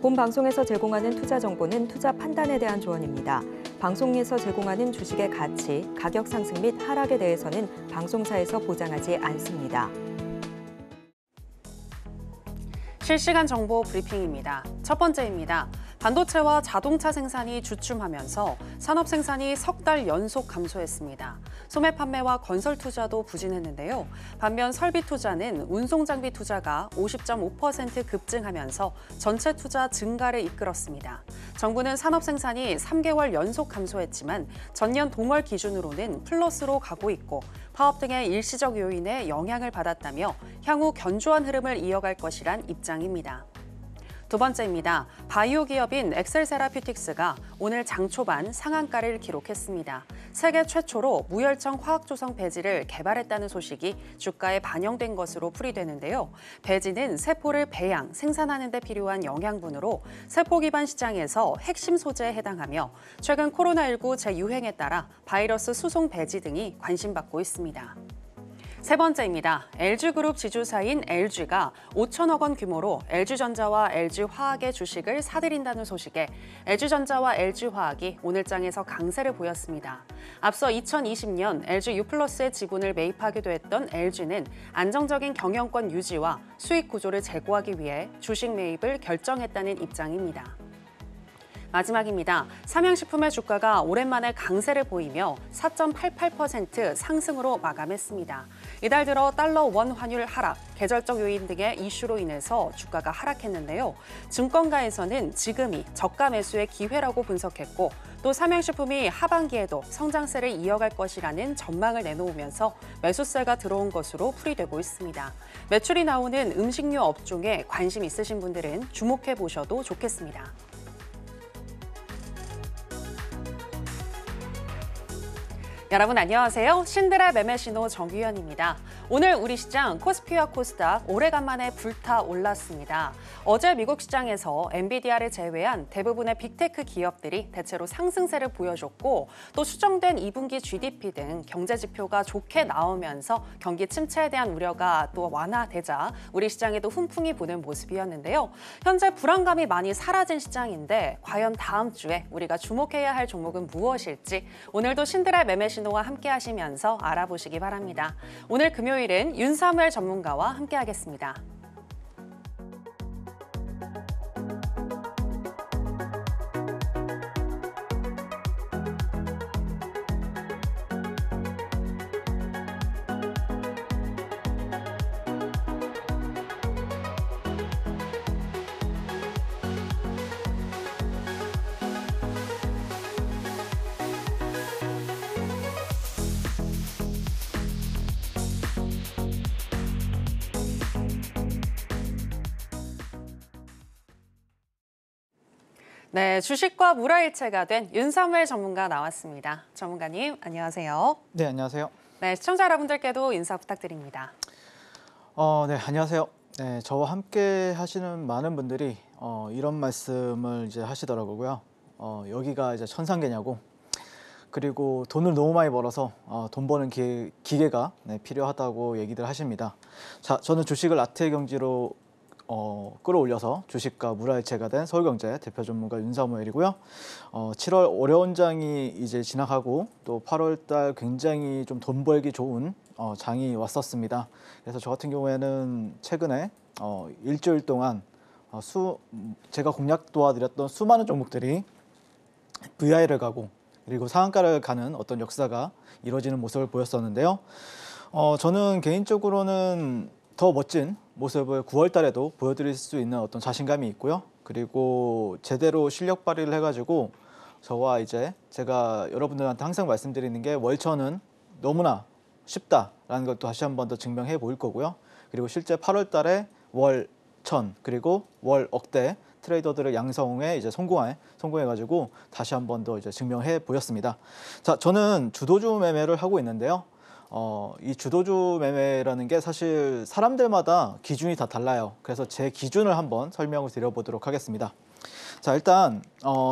본 방송에서 제공하는 투자 정보는 투자 판단에 대한 조언입니다. 방송에서 제공하는 주식의 가치, 가격 상승 및 하락에 대해서는 방송사에서 보장하지 않습니다. 실시간 정보 브리핑입니다. 첫 번째입니다. 반도체와 자동차 생산이 주춤하면서 산업 생산이 석 달 연속 감소했습니다. 소매 판매와 건설 투자도 부진했는데요. 반면 설비 투자는 운송 장비 투자가 50.5% 급증하면서 전체 투자 증가를 이끌었습니다. 정부는 산업 생산이 3개월 연속 감소했지만 전년 동월 기준으로는 플러스로 가고 있고 파업 등의 일시적 요인에 영향을 받았다며 향후 견조한 흐름을 이어갈 것이란 입장입니다. 두 번째입니다. 바이오 기업인 엑셀세라퓨틱스가 오늘 장 초반 상한가를 기록했습니다. 세계 최초로 무혈청 화학조성 배지를 개발했다는 소식이 주가에 반영된 것으로 풀이되는데요. 배지는 세포를 배양, 생산하는 데 필요한 영양분으로 세포 기반 시장에서 핵심 소재에 해당하며 최근 코로나19 재유행에 따라 바이러스 수송 배지 등이 관심받고 있습니다. 세 번째입니다. LG그룹 지주사인 LG가 5천억 원 규모로 LG전자와 LG화학의 주식을 사들인다는 소식에 LG전자와 LG화학이 오늘장에서 강세를 보였습니다. 앞서 2020년 LG U+의 지분을 매입하기도 했던 LG는 안정적인 경영권 유지와 수익 구조를 제고하기 위해 주식 매입을 결정했다는 입장입니다. 마지막입니다. 삼양식품의 주가가 오랜만에 강세를 보이며 4.88% 상승으로 마감했습니다. 이달 들어 달러 원 환율 하락, 계절적 요인 등의 이슈로 인해서 주가가 하락했는데요. 증권가에서는 지금이 저가 매수의 기회라고 분석했고 또 삼양식품이 하반기에도 성장세를 이어갈 것이라는 전망을 내놓으면서 매수세가 들어온 것으로 풀이되고 있습니다. 매출이 나오는 음식료 업종에 관심 있으신 분들은 주목해 보셔도 좋겠습니다. 여러분 안녕하세요. 신드라 매매신호 정규현입니다. 오늘 우리 시장 코스피와 코스닥 오래간만에 불타올랐습니다. 어제 미국 시장에서 엔비디아를 제외한 대부분의 빅테크 기업들이 대체로 상승세를 보여줬고 또 수정된 2분기 GDP 등 경제 지표가 좋게 나오면서 경기 침체에 대한 우려가 또 완화되자 우리 시장에도 훈풍이 부는 모습이었는데요. 현재 불안감이 많이 사라진 시장인데 과연 다음 주에 우리가 주목해야 할 종목은 무엇일지 오늘도 신드라 매매신호와 함께 하시면서 알아보시기 바랍니다. 오늘 금요일은 윤사무엘 전문가와 함께하겠습니다. 네, 주식과 물화일체가 된 윤사무엘 전문가 나왔습니다. 전문가님, 안녕하세요. 네, 안녕하세요. 네, 시청자 여러분들께도 인사 부탁드립니다. 네, 안녕하세요. 네, 저와 함께 하시는 많은 분들이 이런 말씀을 이제 하시더라고요. 여기가 이제 천상계냐고. 그리고 돈을 너무 많이 벌어서 돈 버는 기계가 필요하다고 얘기들 하십니다. 자, 저는 주식을 아트의 경지로 끌어올려서 주식과 물화일체가 된 서울경제 대표 전문가 윤사무엘이고요. 7월 어려운 장이 이제 지나가고 또 8월 달 굉장히 좀 돈 벌기 좋은 장이 왔었습니다. 그래서 저 같은 경우에는 최근에 일주일 동안 제가 공략 도와드렸던 수많은 종목들이 VI를 가고 그리고 상한가를 가는 어떤 역사가 이루어지는 모습을 보였었는데요. 저는 개인적으로는 더 멋진 모습을 9월 달에도 보여드릴 수 있는 어떤 자신감이 있고요. 그리고 제대로 실력 발휘를 해가지고 저와 이제 제가 여러분들한테 항상 말씀드리는 게 월천은 너무나 쉽다라는 걸 또 다시 한 번 더 증명해 보일 거고요. 그리고 실제 8월 달에 월천 그리고 월 억대 트레이더들의 양성에 이제 성공해가지고 다시 한 번 더 이제 증명해 보였습니다. 자, 저는 주도주 매매를 하고 있는데요. 이 주도주 매매라는 게 사실 사람들마다 기준이 다 달라요. 그래서 제 기준을 한번 설명을 드려보도록 하겠습니다. 자, 일단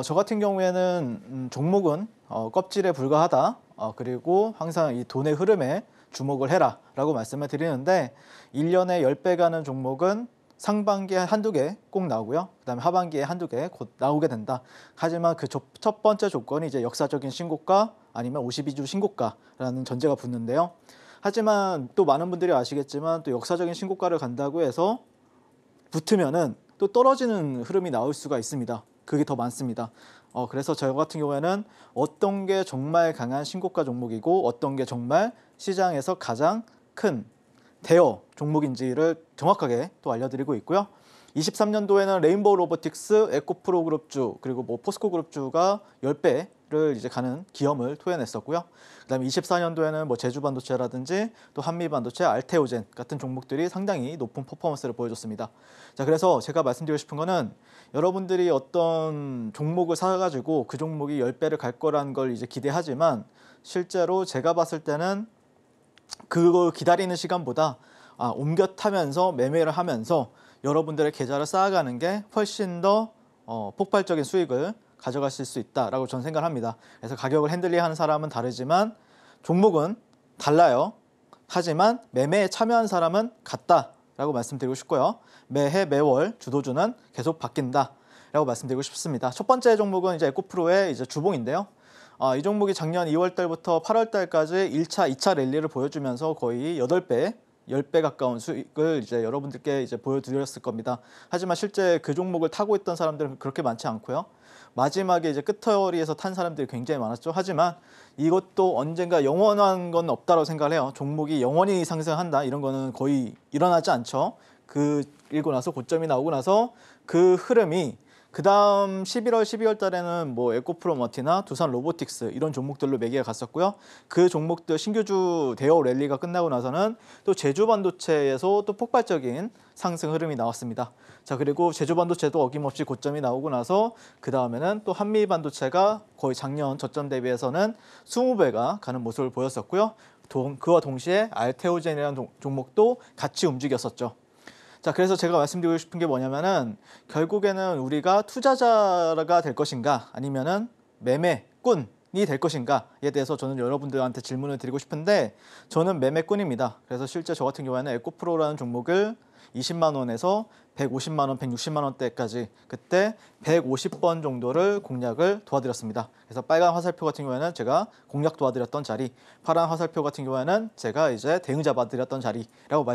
저 같은 경우에는 종목은 껍질에 불과하다. 그리고 항상 이 돈의 흐름에 주목을 해라 라고 말씀을 드리는데 1년에 10배 가는 종목은 상반기에 한두 개 꼭 나오고요. 그다음에 하반기에 한두 개 곧 나오게 된다. 하지만 그 첫 번째 조건이 이제 역사적인 신고가 아니면 52주 신고가라는 전제가 붙는데요. 하지만 또 많은 분들이 아시겠지만 또 역사적인 신고가를 간다고 해서 붙으면은 또 떨어지는 흐름이 나올 수가 있습니다. 그게 더 많습니다. 그래서 저 같은 경우에는 어떤 게 정말 강한 신고가 종목이고 어떤 게 정말 시장에서 가장 큰 대여 종목인지를 정확하게 또 알려드리고 있고요. 23년도에는 레인보우 로보틱스, 에코프로 그룹주, 그리고 뭐 포스코 그룹주가 10배를 이제 가는 기염을 토해냈었고요. 그다음에 24년도에는 뭐 제주반도체라든지 또 한미반도체, 알테오젠 같은 종목들이 상당히 높은 퍼포먼스를 보여줬습니다. 자, 그래서 제가 말씀드리고 싶은 거는 여러분들이 어떤 종목을 사가지고 그 종목이 10배를 갈 거라는 걸 이제 기대하지만 실제로 제가 봤을 때는 그걸 기다리는 시간보다 옮겨 타면서 매매를 하면서 여러분들의 계좌를 쌓아가는 게 훨씬 더 폭발적인 수익을 가져가실 수 있다라고 저는 생각을 합니다. 그래서 가격을 핸들링하는 사람은 다르지만 종목은 달라요. 하지만 매매에 참여한 사람은 같다라고 말씀드리고 싶고요. 매해 매월 주도주는 계속 바뀐다라고 말씀드리고 싶습니다. 첫 번째 종목은 이제 에코프로의 이제 주봉인데요. 이 종목이 작년 2월 달부터 8월 달까지 1차, 2차 랠리를 보여주면서 거의 8배, 10배 가까운 수익을 이제 여러분들께 이제 보여드렸을 겁니다. 하지만 실제 그 종목을 타고 있던 사람들은 그렇게 많지 않고요. 마지막에 이제 끝허리에서 탄 사람들이 굉장히 많았죠. 하지만 이것도 언젠가 영원한 건 없다고 생각을 해요. 종목이 영원히 상승한다 이런 거는 거의 일어나지 않죠. 그 일고 나서 고점이 나오고 나서 그 흐름이 그 다음 11월, 12월 달에는 뭐 에코프로머티나 두산 로보틱스 이런 종목들로 매기가 갔었고요. 그 종목들 신규주 대여 랠리가 끝나고 나서는 또 제주반도체에서 또 폭발적인 상승 흐름이 나왔습니다. 자, 그리고 제주반도체도 어김없이 고점이 나오고 나서 그 다음에는 또 한미반도체가 거의 작년 저점 대비해서는 20배가 가는 모습을 보였었고요. 그와 동시에 알테오젠이라는 종목도 같이 움직였었죠. 자, 그래서 제가 말씀드리고 싶은 게 뭐냐면은 결국에는 우리가 투자자가 될 것인가 아니면은 매매꾼이 될 것인가에 대해서 저는 여러분들한테 질문을 드리고 싶은데 저는 매매꾼입니다. 그래서 실제 저 같은 경우에는 에코프로라는 종목을 20만 원에서 150만 원, 160만 원대까지 그때 150번 정도를 공략을 도와드렸습니다. 그래서 빨간 화살표 같은 경우에는 제가 공략 도와드렸던 자리, 파란 화살표 같은 경우에는 제가 이제 대응 잡아드렸던 자리라고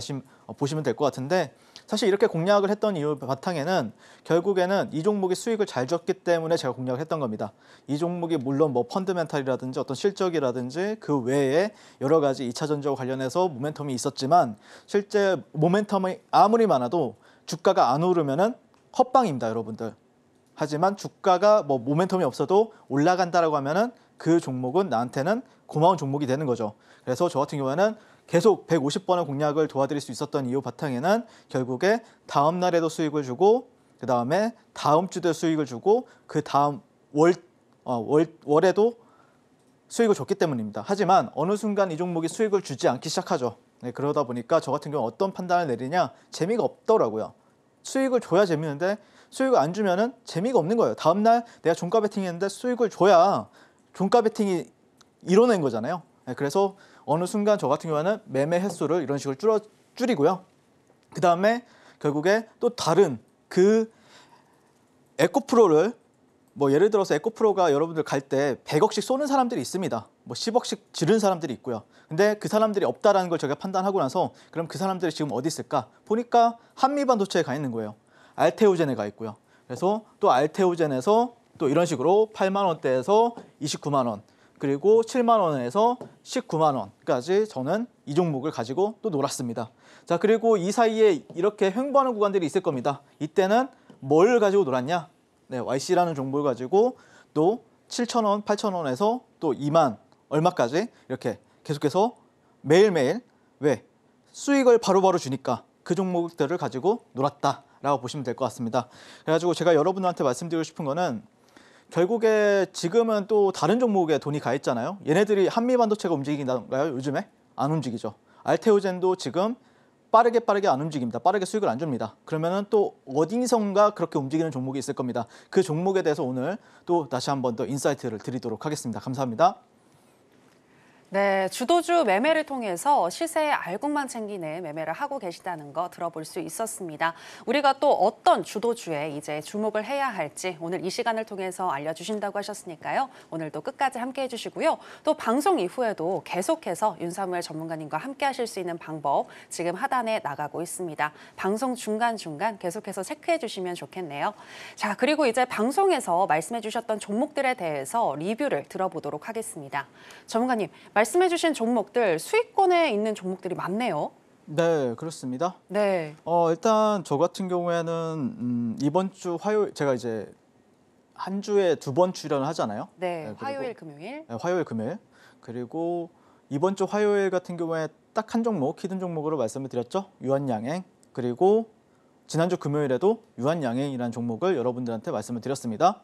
보시면 될 것 같은데 사실 이렇게 공략을 했던 이유 바탕에는 결국에는 이 종목이 수익을 잘 줬기 때문에 제가 공략을 했던 겁니다. 이 종목이 물론 뭐 펀드멘탈이라든지 어떤 실적이라든지 그 외에 여러 가지 2차 전지와 관련해서 모멘텀이 있었지만 실제 모멘텀이 아무리 많아도 주가가 안 오르면은 헛방입니다, 여러분들. 하지만 주가가 뭐 모멘텀이 없어도 올라간다라고 하면은 그 종목은 나한테는 고마운 종목이 되는 거죠. 그래서 저 같은 경우에는 계속 150번의 공략을 도와드릴 수 있었던 이유 바탕에는 결국에 다음 날에도 수익을 주고 그 다음에 다음 주도 수익을 주고 그 다음 월에도 수익을 줬기 때문입니다. 하지만 어느 순간 이 종목이 수익을 주지 않기 시작하죠. 네, 그러다 보니까 저 같은 경우 어떤 판단을 내리냐 재미가 없더라고요. 수익을 줘야 재미있는데 수익을 안 주면은 재미가 없는 거예요. 다음 날 내가 종가 베팅했는데 수익을 줘야 종가 베팅이 이뤄낸 거잖아요. 네, 그래서 어느 순간 저 같은 경우는 매매 횟수를 이런 식으로 줄이고요. 그 다음에 결국에 또 다른 그 에코프로를 뭐 예를 들어서 에코프로가 여러분들 갈 때 100억씩 쏘는 사람들이 있습니다. 뭐 10억씩 지른 사람들이 있고요. 근데 그 사람들이 없다라는 걸 제가 판단하고 나서 그럼 그 사람들이 지금 어디 있을까? 보니까 한미반도체에 가 있는 거예요. 알테오젠에 가 있고요. 그래서 또 알테오젠에서 또 이런 식으로 8만 원대에서 29만 원 그리고 7만 원에서 19만 원까지 저는 이 종목을 가지고 또 놀았습니다. 자, 그리고 이 사이에 이렇게 횡보하는 구간들이 있을 겁니다. 이때는 뭘 가지고 놀았냐? 네, YC라는 종목을 가지고 또 7,000원, 8,000원에서 또 2만 얼마까지 이렇게 계속해서 매일매일 왜? 수익을 바로바로 주니까 그 종목들을 가지고 놀았다라고 보시면 될 것 같습니다. 그래가지고 제가 여러분들한테 말씀드리고 싶은 거는 결국에 지금은 또 다른 종목에 돈이 가 있잖아요. 얘네들이 한미반도체가 움직이나요? 요즘에? 안 움직이죠. 알테오젠도 지금 빠르게 안 움직입니다. 빠르게 수익을 안 줍니다. 그러면은 또 어디선가 그렇게 움직이는 종목이 있을 겁니다. 그 종목에 대해서 오늘 또 다시 한번 더 인사이트를 드리도록 하겠습니다. 감사합니다. 네, 주도주 매매를 통해서 시세의 알곡만 챙기는 매매를 하고 계시다는 거 들어볼 수 있었습니다. 우리가 또 어떤 주도주에 이제 주목을 해야 할지 오늘 이 시간을 통해서 알려주신다고 하셨으니까요. 오늘도 끝까지 함께해 주시고요. 또 방송 이후에도 계속해서 윤사무엘 전문가님과 함께 하실 수 있는 방법 지금 하단에 나가고 있습니다. 방송 중간중간 계속해서 체크해 주시면 좋겠네요. 자, 그리고 이제 방송에서 말씀해 주셨던 종목들에 대해서 리뷰를 들어보도록 하겠습니다. 전문가님, 말씀해 주신 종목들 수익권에 있는 종목들이 많네요. 네, 그렇습니다. 네. 일단 저 같은 경우에는 이번 주 화요일 제가 이제 한 주에 2번 출연을 하잖아요. 네, 그리고 화요일, 금요일. 네, 화요일, 금요일. 그리고 이번 주 화요일 같은 경우에 딱 한 종목, 히든 종목으로 말씀을 드렸죠. 유한양행. 그리고 지난주 금요일에도 유한양행이라는 종목을 여러분들한테 말씀을 드렸습니다.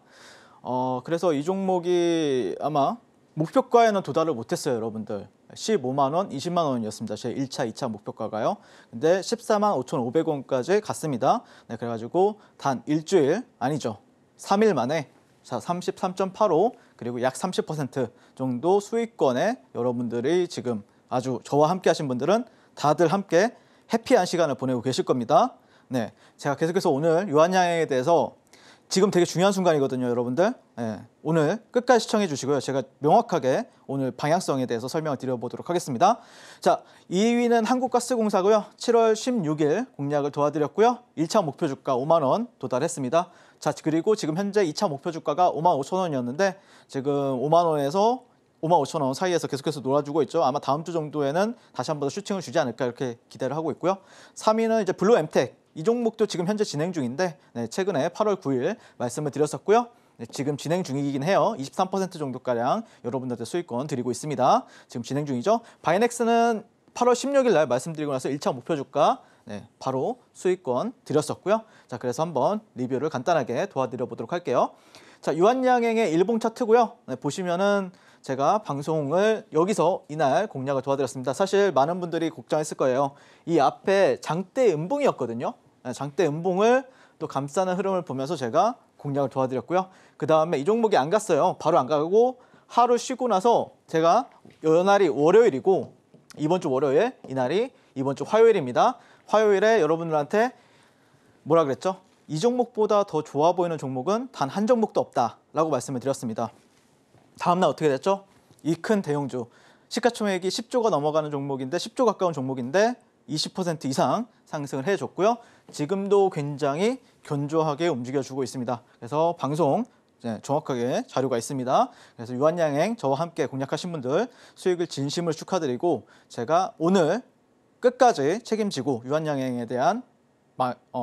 그래서 이 종목이 아마 목표가에는 도달을 못했어요, 여러분들. 15만 원, 20만 원이었습니다. 제 1차, 2차 목표가가요. 근데 14만 5,500원까지 갔습니다. 네, 그래가지고 단 일주일, 아니죠. 3일 만에 자 33.85 그리고 약 30% 정도 수익권에 여러분들이 지금 아주 저와 함께 하신 분들은 다들 함께 해피한 시간을 보내고 계실 겁니다. 네, 제가 계속해서 오늘 유한양행에 대해서 지금 되게 중요한 순간이거든요, 여러분들. 네, 오늘 끝까지 시청해 주시고요. 제가 명확하게 오늘 방향성에 대해서 설명을 드려보도록 하겠습니다. 자, 2위는 한국가스공사고요. 7월 16일 공략을 도와드렸고요. 1차 목표 주가 5만 원 도달했습니다. 자, 그리고 지금 현재 2차 목표 주가가 5만 5천 원이었는데 지금 5만 원에서 5만 5천 원 사이에서 계속해서 놀아주고 있죠. 아마 다음 주 정도에는 다시 한 번 더 슈팅을 주지 않을까 이렇게 기대를 하고 있고요. 3위는 이제 블루엠텍. 이 종목도 지금 현재 진행 중인데 네, 최근에 8월 9일 말씀을 드렸었고요. 네, 지금 진행 중이긴 해요. 23% 정도가량 여러분들한테 수익권 드리고 있습니다. 지금 진행 중이죠. 바이넥스는 8월 16일 날 말씀드리고 나서 1차 목표 주가 네, 바로 수익권 드렸었고요. 자, 그래서 한번 리뷰를 간단하게 도와드려 보도록 할게요. 자, 유한양행의 일봉 차트고요. 네, 보시면은 제가 방송을 여기서 이날 공략을 도와드렸습니다. 사실 많은 분들이 걱정했을 거예요. 이 앞에 장대 음봉이었거든요. 네, 장대 음봉을 또 감싸는 흐름을 보면서 제가 공략을 도와드렸고요. 그 다음에 이 종목이 안 갔어요. 바로 안 가고 하루 쉬고 나서 제가 이날이 월요일이고 이번 주 월요일, 이날이 이번 주 화요일입니다. 화요일에 여러분들한테 뭐라 그랬죠? 이 종목보다 더 좋아 보이는 종목은 단 한 종목도 없다라고 말씀을 드렸습니다. 다음날 어떻게 됐죠? 이 큰 대형주. 시가총액이 10조가 넘어가는 종목인데 10조 가까운 종목인데 20% 이상 상승을 해줬고요. 지금도 굉장히 견조하게 움직여주고 있습니다. 그래서 방송 정확하게 자료가 있습니다. 그래서 유한양행 저와 함께 공략하신 분들 수익을 진심으로 축하드리고 제가 오늘 끝까지 책임지고 유한양행에 대한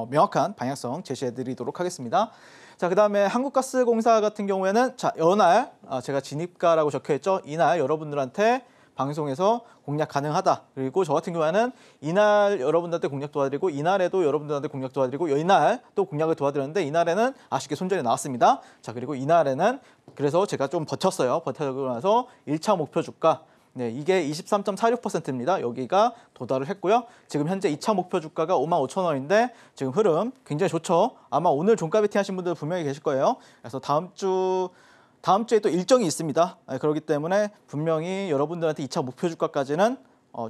명확한 방향성 제시해드리도록 하겠습니다. 자, 그 다음에 한국가스공사 같은 경우에는 자, 이날 제가 진입가라고 적혀있죠. 이날 여러분들한테 방송에서 공략 가능하다. 그리고 저 같은 경우에는 이날 여러분들한테 공략 도와드리고 이날에도 여러분들한테 공략 도와드리고 이날 또 공략을 도와드렸는데 이날에는 아쉽게 손절이 나왔습니다. 자, 그리고 이날에는 그래서 제가 좀 버텼어요. 버티고 나서 1차 목표 주가 네, 이게 23.46%입니다. 여기가 도달을 했고요. 지금 현재 2차 목표 주가가 5만 5천 원인데 지금 흐름 굉장히 좋죠. 아마 오늘 종가 베팅 하신 분들 분명히 계실 거예요. 그래서 다음 주에 또 일정이 있습니다. 그렇기 때문에 분명히 여러분들한테 2차 목표 주가까지는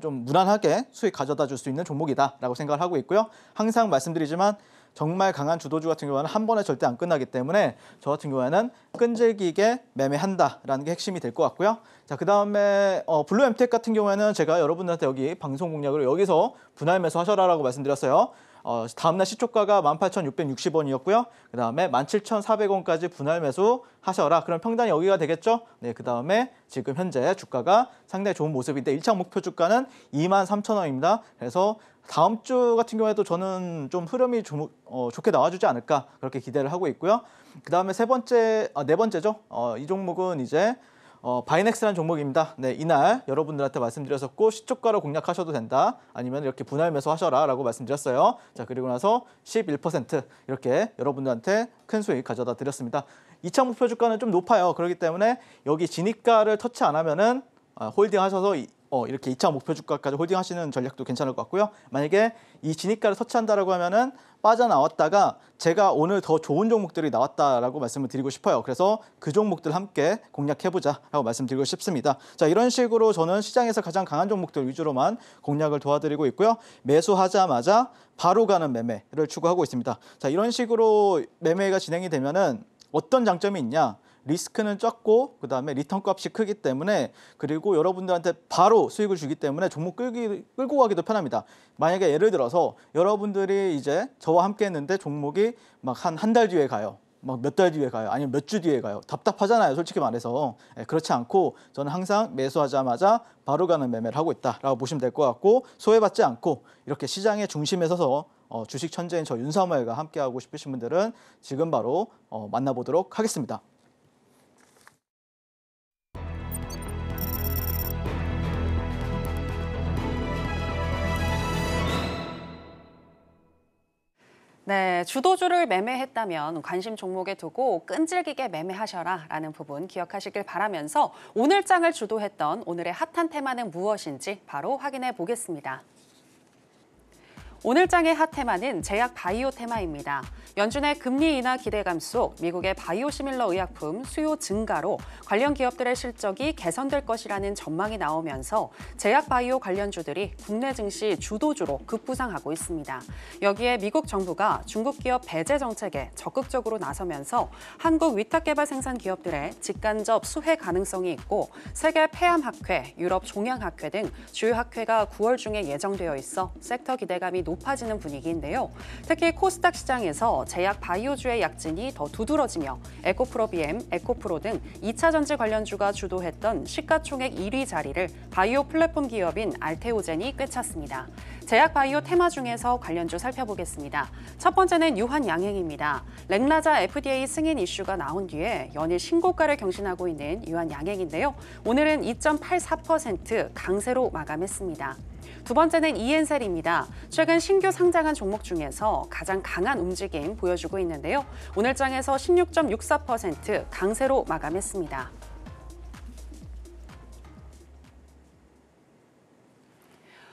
좀 무난하게 수익 가져다 줄 수 있는 종목이다라고 생각을 하고 있고요. 항상 말씀드리지만 정말 강한 주도주 같은 경우는 한 번에 절대 안 끝나기 때문에 저 같은 경우에는 끈질기게 매매한다라는 게 핵심이 될 것 같고요. 자, 그 다음에 블루엠텍 같은 경우에는 제가 여러분들한테 여기 방송 공략으로 여기서 분할 매수 하셔라라고 말씀드렸어요. 다음날 시초가가 18,660원이었고요. 그 다음에 17,400원까지 분할 매수 하셔라. 그럼 평단이 여기가 되겠죠? 네, 그 다음에 지금 현재 주가가 상당히 좋은 모습인데 1차 목표 주가는 23,000원입니다. 그래서 다음 주 같은 경우에도 저는 좀 흐름이 좋게 나와주지 않을까 그렇게 기대를 하고 있고요. 그 다음에 네 번째죠. 이 종목은 이제 바이넥스라는 종목입니다. 네, 이날 여러분들한테 말씀드렸었고 시초가로 공략하셔도 된다. 아니면 이렇게 분할 매수 하셔라 라고 말씀드렸어요. 자, 그리고 나서 11% 이렇게 여러분들한테 큰 수익 가져다 드렸습니다. 2차 목표 주가는 좀 높아요. 그렇기 때문에 여기 진입가를 터치 안 하면은 홀딩 하셔서 이렇게 2차 목표 주가까지 홀딩하시는 전략도 괜찮을 것 같고요. 만약에 이 진입가를 터치한다라고 하면은 빠져나왔다가 제가 오늘 더 좋은 종목들이 나왔다라고 말씀을 드리고 싶어요. 그래서 그 종목들 함께 공략해보자라고 말씀드리고 싶습니다. 자, 이런 식으로 저는 시장에서 가장 강한 종목들 위주로만 공략을 도와드리고 있고요. 매수하자마자 바로 가는 매매를 추구하고 있습니다. 자, 이런 식으로 매매가 진행이 되면은 어떤 장점이 있냐? 리스크는 적고 그다음에 리턴 값이 크기 때문에 그리고 여러분들한테 바로 수익을 주기 때문에 종목 끌고 가기도 편합니다. 만약에 예를 들어서 여러분들이 이제 저와 함께 했는데 종목이 막 한 달 뒤에 가요. 막 몇 달 뒤에 가요. 아니면 몇 주 뒤에 가요. 답답하잖아요. 솔직히 말해서. 그렇지 않고 저는 항상 매수하자마자 바로 가는 매매를 하고 있다라고 보시면 될 것 같고 소외받지 않고 이렇게 시장의 중심에 서서 주식 천재인 저 윤사무엘과 함께하고 싶으신 분들은 지금 바로 만나보도록 하겠습니다. 네, 주도주를 매매했다면 관심 종목에 두고 끈질기게 매매하셔라라는 부분 기억하시길 바라면서 오늘 장을 주도했던 오늘의 핫한 테마는 무엇인지 바로 확인해 보겠습니다. 오늘 장의 핫 테마는 제약 바이오 테마입니다. 연준의 금리 인하 기대감 속 미국의 바이오시밀러 의약품 수요 증가로 관련 기업들의 실적이 개선될 것이라는 전망이 나오면서 제약 바이오 관련주들이 국내 증시 주도주로 급부상하고 있습니다. 여기에 미국 정부가 중국 기업 배제 정책에 적극적으로 나서면서 한국 위탁개발 생산 기업들의 직간접 수혜 가능성이 있고 세계 폐암학회, 유럽 종양학회 등 주요 학회가 9월 중에 예정되어 있어 섹터 기대감이 높아지는 분위기인데요. 특히 코스닥 시장에서 제약 바이오주의 약진이 더 두드러지며 에코프로비엠, 에코프로 등 2차 전지 관련주가 주도했던 시가총액 1위 자리를 바이오 플랫폼 기업인 알테오젠이 꿰찼습니다. 제약 바이오 테마 중에서 관련주 살펴보겠습니다. 첫 번째는 유한양행입니다. 렉라자 FDA 승인 이슈가 나온 뒤에 연일 신고가를 경신하고 있는 유한양행인데요. 오늘은 2.84% 강세로 마감했습니다. 두 번째는 이엔셀입니다. 최근 신규 상장한 종목 중에서 가장 강한 움직임 보여주고 있는데요. 오늘 장에서 16.64% 강세로 마감했습니다.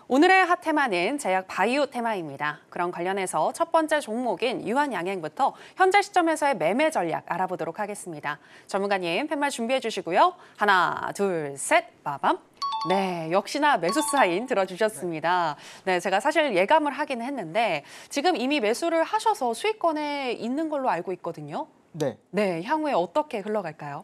오늘의 핫 테마는 제약 바이오 테마입니다. 그런 관련해서 첫 번째 종목인 유한양행부터 현재 시점에서의 매매 전략 알아보도록 하겠습니다. 전문가님 팻말 준비해 주시고요. 하나, 둘, 셋, 빠밤. 네, 역시나 매수 사인 들어주셨습니다. 네, 제가 사실 예감을 하긴 했는데 지금 이미 매수를 하셔서 수익권에 있는 걸로 알고 있거든요. 네. 네, 향후에 어떻게 흘러갈까요?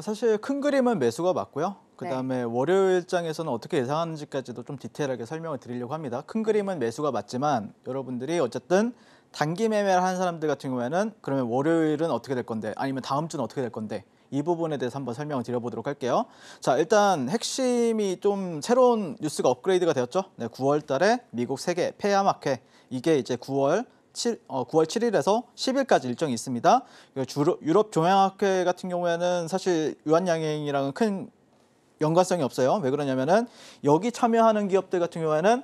사실 큰 그림은 매수가 맞고요. 그다음에 월요일장에서는 어떻게 예상하는지까지도 좀 디테일하게 설명을 드리려고 합니다. 큰 그림은 매수가 맞지만 여러분들이 어쨌든 단기 매매를 하는 사람들 같은 경우에는 그러면 월요일은 어떻게 될 건데 아니면 다음 주는 어떻게 될 건데 이 부분에 대해서 한번 설명을 드려보도록 할게요. 자, 일단 핵심이 좀 새로운 뉴스가 업그레이드가 되었죠. 네, 9월 달에 미국 세계 폐암학회 이게 이제 9월 7일에서 10일까지 일정이 있습니다. 유럽 종양학회 같은 경우에는 사실 유한양행이랑은 큰 연관성이 없어요. 왜 그러냐면은 여기 참여하는 기업들 같은 경우에는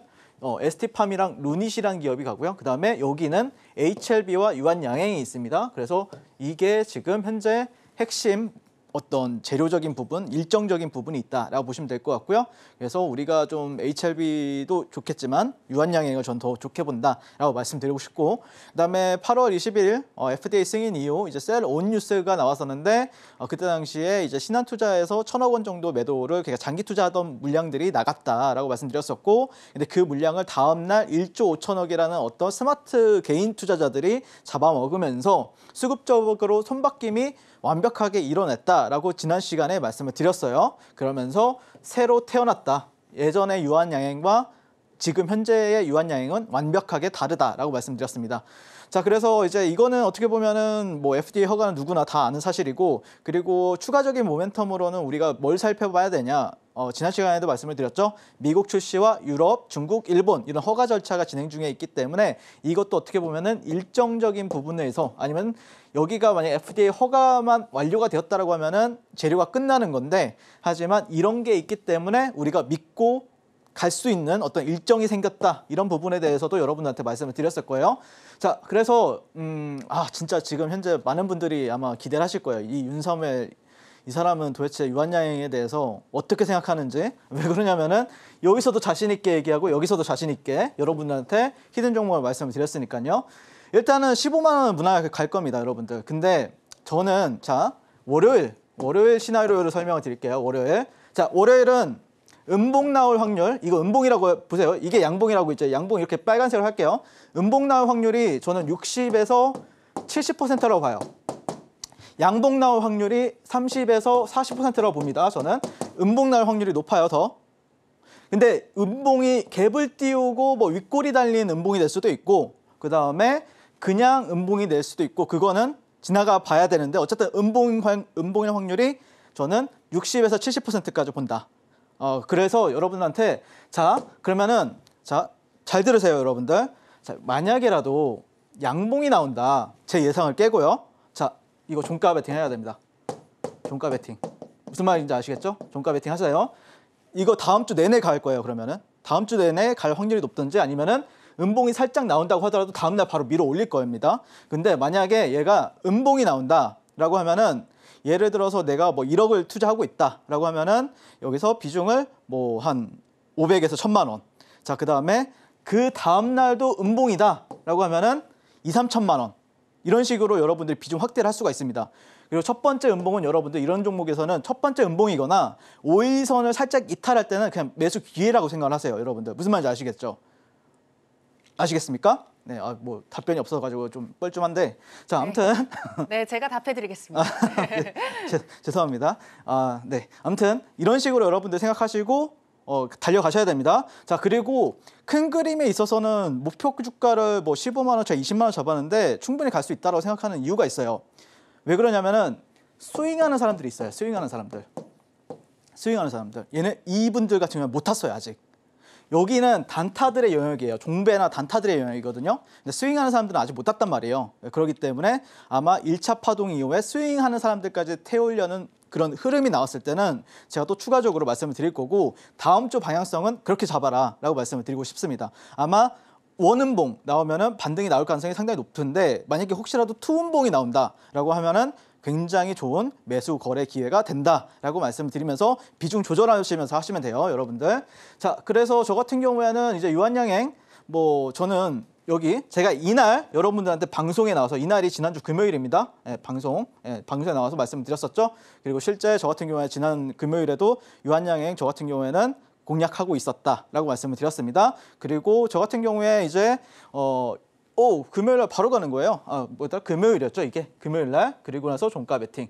ST팜이랑 루닛이라는 기업이 가고요. 그다음에 여기는 HLB와 유한양행이 있습니다. 그래서 이게 지금 현재 핵심 어떤 재료적인 부분, 일정적인 부분이 있다라고 보시면 될 것 같고요. 그래서 우리가 좀 HLB도 좋겠지만 유한양행을 전 더 좋게 본다라고 말씀드리고 싶고, 그다음에 8월 20일 FDA 승인 이후 이제 셀 온 뉴스가 나왔었는데 그때 당시에 이제 신한투자에서 1,000억 원 정도 매도를 그러니까 장기 투자하던 물량들이 나갔다라고 말씀드렸었고, 근데 그 물량을 다음 날 1조 5천억이라는 어떤 스마트 개인 투자자들이 잡아먹으면서 수급적으로 손바뀜이 완벽하게 이뤄냈다라고 지난 시간에 말씀을 드렸어요. 그러면서 새로 태어났다. 예전의 유한양행과 지금 현재의 유한양행은 완벽하게 다르다라고 말씀드렸습니다. 자, 그래서 이제 이거는 어떻게 보면은 뭐 FDA 허가는 누구나 다 아는 사실이고, 그리고 추가적인 모멘텀으로는 우리가 뭘 살펴봐야 되냐? 지난 시간에도 말씀을 드렸죠. 미국 출시와 유럽, 중국, 일본 이런 허가 절차가 진행 중에 있기 때문에 이것도 어떻게 보면은 일정적인 부분에서 아니면 여기가 만약 FDA 허가만 완료가 되었다라고 하면은 재료가 끝나는 건데, 하지만 이런 게 있기 때문에 우리가 믿고 갈 수 있는 어떤 일정이 생겼다. 이런 부분에 대해서도 여러분들한테 말씀을 드렸을 거예요. 자, 그래서 진짜 지금 현재 많은 분들이 아마 기대를 하실 거예요. 이 윤사무엘 이 사람은 도대체 유한양행에 대해서 어떻게 생각하는지, 왜 그러냐면은 여기서도 자신 있게 얘기하고 여기서도 자신 있게 여러분들한테 히든 종목을 말씀을 드렸으니까요. 일단은 15만 원은 무난하게 갈 겁니다, 여러분들. 근데 저는 자 월요일 시나리오를 설명을 드릴게요. 월요일. 자, 월요일은 음봉 나올 확률, 이거 음봉이라고 보세요. 이게 양봉이라고 있죠. 양봉 이렇게 빨간색으로 할게요. 음봉 나올 확률이 저는 60에서 70%라고 봐요. 양봉 나올 확률이 30에서 40%라고 봅니다. 저는 음봉 나올 확률이 높아요, 더. 근데 음봉이 갭을 띄우고 뭐 윗골이 달린 음봉이 될 수도 있고, 그 다음에 그냥 음봉이 될 수도 있고, 그거는 지나가 봐야 되는데, 어쨌든 음봉의 확률이 저는 60에서 70%까지 본다. 그래서 여러분한테 자 그러면은 자 잘 들으세요, 여러분들. 자, 만약에라도 양봉이 나온다, 제 예상을 깨고요. 자, 이거 종가 베팅 해야 됩니다. 종가 베팅. 무슨 말인지 아시겠죠? 종가 베팅 하세요. 이거 다음 주 내내 갈 거예요. 그러면은 다음 주 내내 갈 확률이 높든지, 아니면은 음봉이 살짝 나온다고 하더라도 다음 날 바로 밀어 올릴 겁니다. 근데 만약에 얘가 음봉이 나온다라고 하면은, 예를 들어서 내가 뭐 1억을 투자하고 있다라고 하면은 여기서 비중을 뭐 한 500에서 1000만 원. 자, 그다음에 그 다음 날도 음봉이다라고 하면은 2, 3천만 원. 이런 식으로 여러분들이 비중 확대를 할 수가 있습니다. 그리고 첫 번째 음봉은 여러분들 이런 종목에서는 첫 번째 음봉이거나 5일선을 살짝 이탈할 때는 그냥 매수 기회라고 생각을 하세요, 여러분들. 무슨 말인지 아시겠죠? 아시겠습니까? 네, 뭐 답변이 없어가지고 좀 뻘쭘한데, 자, 아무튼 네, 제가 답해드리겠습니다. 네, 죄송합니다. 네, 아무튼 이런 식으로 여러분들 생각하시고 달려가셔야 됩니다. 자, 그리고 큰 그림에 있어서는 목표 주가를 뭐 15만 원짜리 20만 원 잡았는데 충분히 갈 수 있다고 생각하는 이유가 있어요. 왜 그러냐면은 스윙하는 사람들이 있어요. 스윙하는 사람들. 얘네 이분들 같은 경우는 못 탔어요, 아직. 여기는 단타들의 영역이에요. 종배나 단타들의 영역이거든요. 근데 스윙하는 사람들은 아직 못 탔단 말이에요. 그렇기 때문에 아마 1차 파동 이후에 스윙하는 사람들까지 태우려는 그런 흐름이 나왔을 때는 제가 또 추가적으로 말씀을 드릴 거고, 다음 주 방향성은 그렇게 잡아라 라고 말씀을 드리고 싶습니다. 아마 원음봉 나오면은 반등이 나올 가능성이 상당히 높은데, 만약에 혹시라도 투음봉이 나온다라고 하면은 굉장히 좋은 매수 거래 기회가 된다라고 말씀을 드리면서 비중 조절하시면서 하시면 돼요, 여러분들. 자, 그래서 저 같은 경우에는 이제 유한양행, 뭐 저는 여기 제가 이날 여러분들한테 방송에 나와서, 이날이 지난주 금요일입니다. 방송에 나와서 말씀을 드렸었죠. 그리고 실제 저 같은 경우에 지난 금요일에도 유한양행 저 같은 경우에는 공략하고 있었다라고 말씀을 드렸습니다. 그리고 저 같은 경우에 이제 금요일날 바로 가는 거예요. 금요일이었죠, 이게. 금요일날. 그리고 나서 종가 베팅.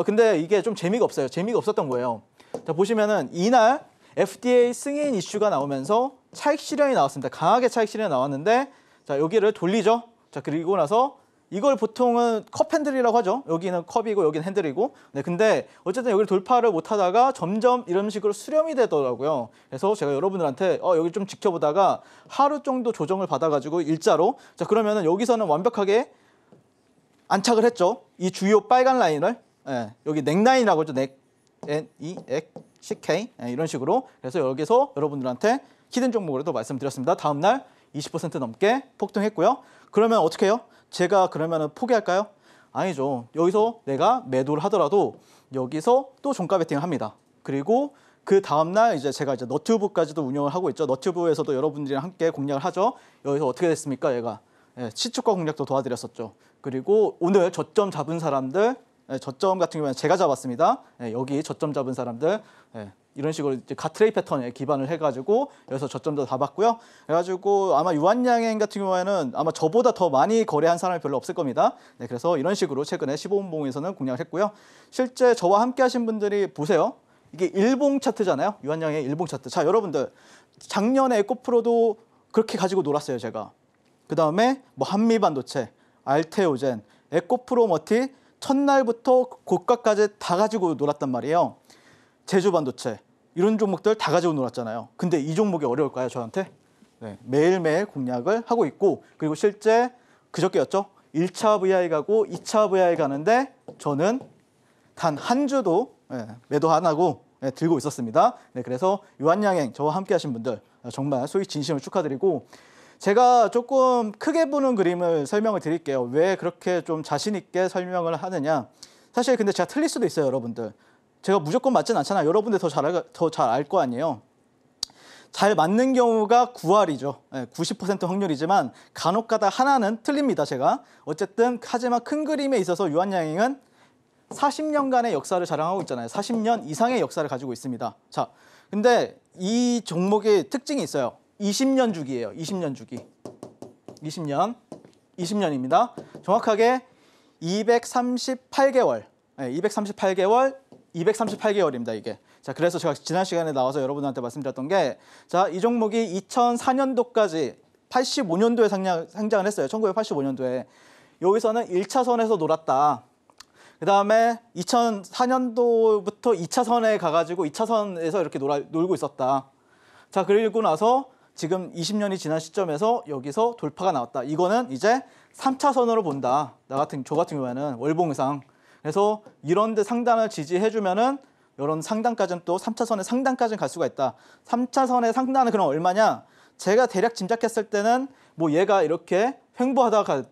근데 이게 좀 재미가 없어요. 재미가 없었던 거예요. 자, 보시면은 이날 FDA 승인 이슈가 나오면서 차익 실현이 나왔습니다. 강하게 차익 실현이 나왔는데, 자, 여기를 돌리죠. 자, 그리고 나서 이걸 보통은 컵 핸들이라고 하죠. 여기는 컵이고 여기는 핸들이고. 네, 근데 어쨌든 여기를 돌파를 못 하다가 점점 이런 식으로 수렴이 되더라고요. 그래서 제가 여러분들한테 여기 좀 지켜보다가 하루 정도 조정을 받아가지고 일자로, 자, 그러면은 여기서는 완벽하게 안착을 했죠. 이 주요 빨간 라인을, 여기 넥라인이라고 하죠. CK, 이런 식으로. 그래서 여기서 여러분들한테 히든 종목으로도 말씀드렸습니다. 다음날 20% 넘게 폭등했고요. 그러면 어떻게 해요? 제가 그러면 포기할까요? 아니죠. 여기서 내가 매도를 하더라도 여기서 또 종가 베팅을 합니다. 그리고 그 다음날 이제 제가 이제 너튜브까지도 운영을 하고 있죠. 너튜브에서도 여러분들이랑 함께 공략을 하죠. 여기서 어떻게 됐습니까, 얘가? 시초가 공략도 도와드렸었죠. 그리고 오늘 저점 잡은 사람들, 저점 같은 경우에는 제가 잡았습니다. 여기 저점 잡은 사람들, 이런 식으로 이제 가트레이 패턴에 기반을 해가지고 여기서 저점도 다 봤고요. 그래가지고 아마 유한양행 같은 경우에는 아마 저보다 더 많이 거래한 사람이 별로 없을 겁니다. 네, 그래서 이런 식으로 최근에 15분봉에서는 공략을 했고요. 실제 저와 함께 하신 분들이 보세요. 이게 일봉 차트잖아요. 유한양행 일봉 차트. 자, 여러분들 작년에 에코프로도 그렇게 가지고 놀았어요, 제가. 그 다음에 뭐 한미반도체, 알테오젠, 에코프로머티 첫날부터 고가까지 다 가지고 놀았단 말이에요. 제주반도체 이런 종목들 다 가지고 놀았잖아요. 근데 이 종목이 어려울까요, 저한테? 네, 매일매일 공략을 하고 있고, 그리고 실제 그저께였죠. 1차 VI 가고 2차 VI 가는데 저는 단 한 주도 매도 안 하고 들고 있었습니다. 네, 그래서 유한양행 저와 함께 하신 분들 정말 소위 진심을 축하드리고, 제가 조금 크게 보는 그림을 설명을 드릴게요. 왜 그렇게 좀 자신 있게 설명을 하느냐. 사실 근데 제가 틀릴 수도 있어요, 여러분들. 제가 무조건 맞진 않잖아요. 여러분들 더 잘 알 거 아니에요. 잘 맞는 경우가 9할이죠. 90% 확률이지만 간혹가다 하나는 틀립니다. 제가 어쨌든 하지만 큰 그림에 있어서 유한양행은 40년간의 역사를 자랑하고 있잖아요. 40년 이상의 역사를 가지고 있습니다. 자, 근데 이 종목의 특징이 있어요. 20년 주기예요. 20년 주기. 20년입니다. 정확하게 238개월. 238개월입니다, 이게. 자, 그래서 제가 지난 시간에 나와서 여러분한테 말씀드렸던 게, 자, 이 종목이 2004년도까지 85년도에 상장을 했어요. 1985년도에. 여기서는 1차선에서 놀았다. 그 다음에 2004년도부터 2차선에 가가지고 2차선에서 이렇게 놀고 있었다. 자, 그리고 나서 지금 20년이 지난 시점에서 여기서 돌파가 나왔다. 이거는 이제 3차선으로 본다. 저 같은 경우에는 월봉상. 그래서 이런 데 상단을 지지해주면은 이런 상단까지는 또 3차선의 상단까지는 갈 수가 있다. 3차선의 상단은 그럼 얼마냐? 제가 대략 짐작했을 때는 뭐 얘가 이렇게 횡보하다가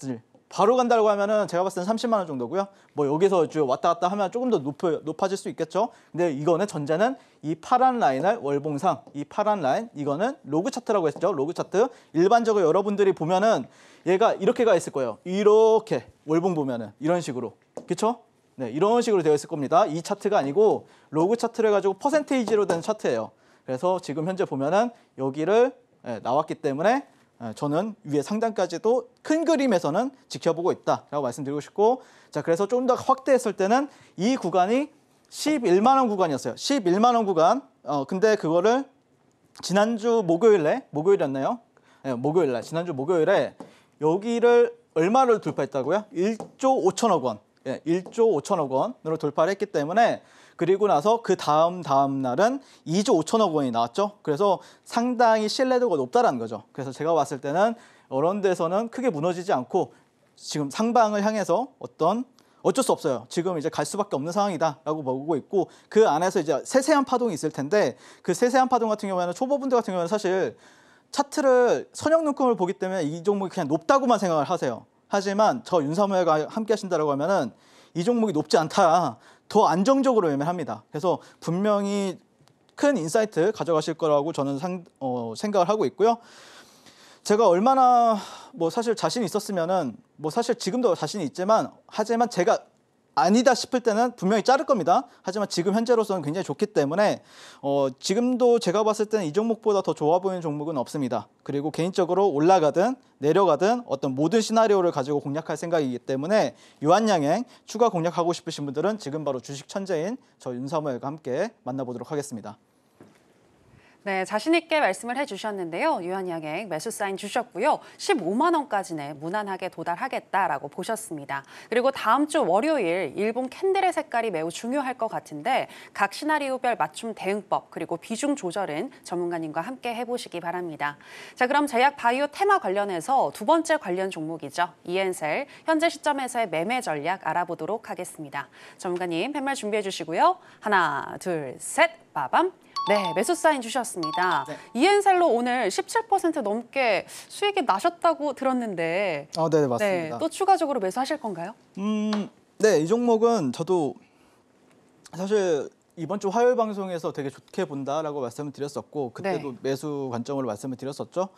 바로 간다고 하면은 제가 봤을 때는 30만 원 정도고요. 뭐 여기서 왔다 갔다 하면 조금 더 높아질 수 있겠죠. 근데 이거는 전제는 이 파란 라인을 월봉상, 이 파란 라인, 이거는 로그 차트라고 했죠. 로그 차트. 일반적으로 여러분들이 보면은 얘가 이렇게 가 있을 거예요. 이렇게 월봉 보면은 이런 식으로. 그렇죠? 네, 이런 식으로 되어 있을 겁니다. 이 차트가 아니고 로그 차트를 가지고 퍼센테이지로 된 차트예요. 그래서 지금 현재 보면은 여기를 나왔기 때문에 저는 위에 상단까지도 큰 그림에서는 지켜보고 있다라고 말씀드리고 싶고, 자, 그래서 좀 더 확대했을 때는 이 구간이 11만 원 구간이었어요. 11만 원 구간. 근데 그거를 지난주 목요일이었나요? 네, 지난주 목요일에 여기를 얼마를 돌파했다고요? 1조 5천억 원. 1조 5천억 원으로 돌파를 했기 때문에, 그리고 나서 그 다음 날은 2조 5천억 원이 나왔죠. 그래서 상당히 신뢰도가 높다라는 거죠. 그래서 제가 봤을 때는 이런 데서는 크게 무너지지 않고 지금 상방을 향해서 어쩔 수 없어요. 지금 이제 갈 수밖에 없는 상황이다라고 보고 있고, 그 안에서 이제 세세한 파동이 있을 텐데, 그 세세한 파동 같은 경우에는 초보분들 같은 경우에는 사실 차트를 선형 눈금을 보기 때문에 이 종목이 그냥 높다고만 생각을 하세요. 하지만 저 윤사무엘과 함께 하신다라고 하면은 이 종목이 높지 않다. 더 안정적으로 매매합니다. 그래서 분명히 큰 인사이트 가져가실 거라고 저는 생각을 하고 있고요. 제가 얼마나 사실 자신이 있었으면은 사실 지금도 자신이 있지만, 하지만 제가 아니다 싶을 때는 분명히 자를 겁니다. 하지만 지금 현재로서는 굉장히 좋기 때문에 지금도 제가 봤을 때는 이 종목보다 더 좋아 보이는 종목은 없습니다. 그리고 개인적으로 올라가든 내려가든 어떤 모든 시나리오를 가지고 공략할 생각이기 때문에 유한양행 추가 공략하고 싶으신 분들은 지금 바로 주식 천재인 저 윤사무엘과 함께 만나보도록 하겠습니다. 네, 자신 있게 말씀을 해주셨는데요. 유한양행 매수 사인 주셨고요. 15만 원까지는 무난하게 도달하겠다라고 보셨습니다. 그리고 다음 주 월요일 일본 캔들의 색깔이 매우 중요할 것 같은데, 각 시나리오별 맞춤 대응법 그리고 비중 조절은 전문가님과 함께 해보시기 바랍니다. 자, 그럼 제약 바이오 테마 관련해서 두 번째 관련 종목이죠. 이엔셀 현재 시점에서의 매매 전략 알아보도록 하겠습니다. 전문가님 팻말 준비해 주시고요. 하나, 둘, 셋, 빠밤. 네, 매수 사인 주셨습니다. 네. 이엔셀로 오늘 17% 넘게 수익이 나셨다고 들었는데, 네, 맞습니다. 네, 또 추가적으로 매수하실 건가요? 네, 이 종목은 저도 사실 이번 주 화요일 방송에서 되게 좋게 본다라고 말씀을 드렸었고, 그때도 네. 매수 관점으로 말씀을 드렸었죠.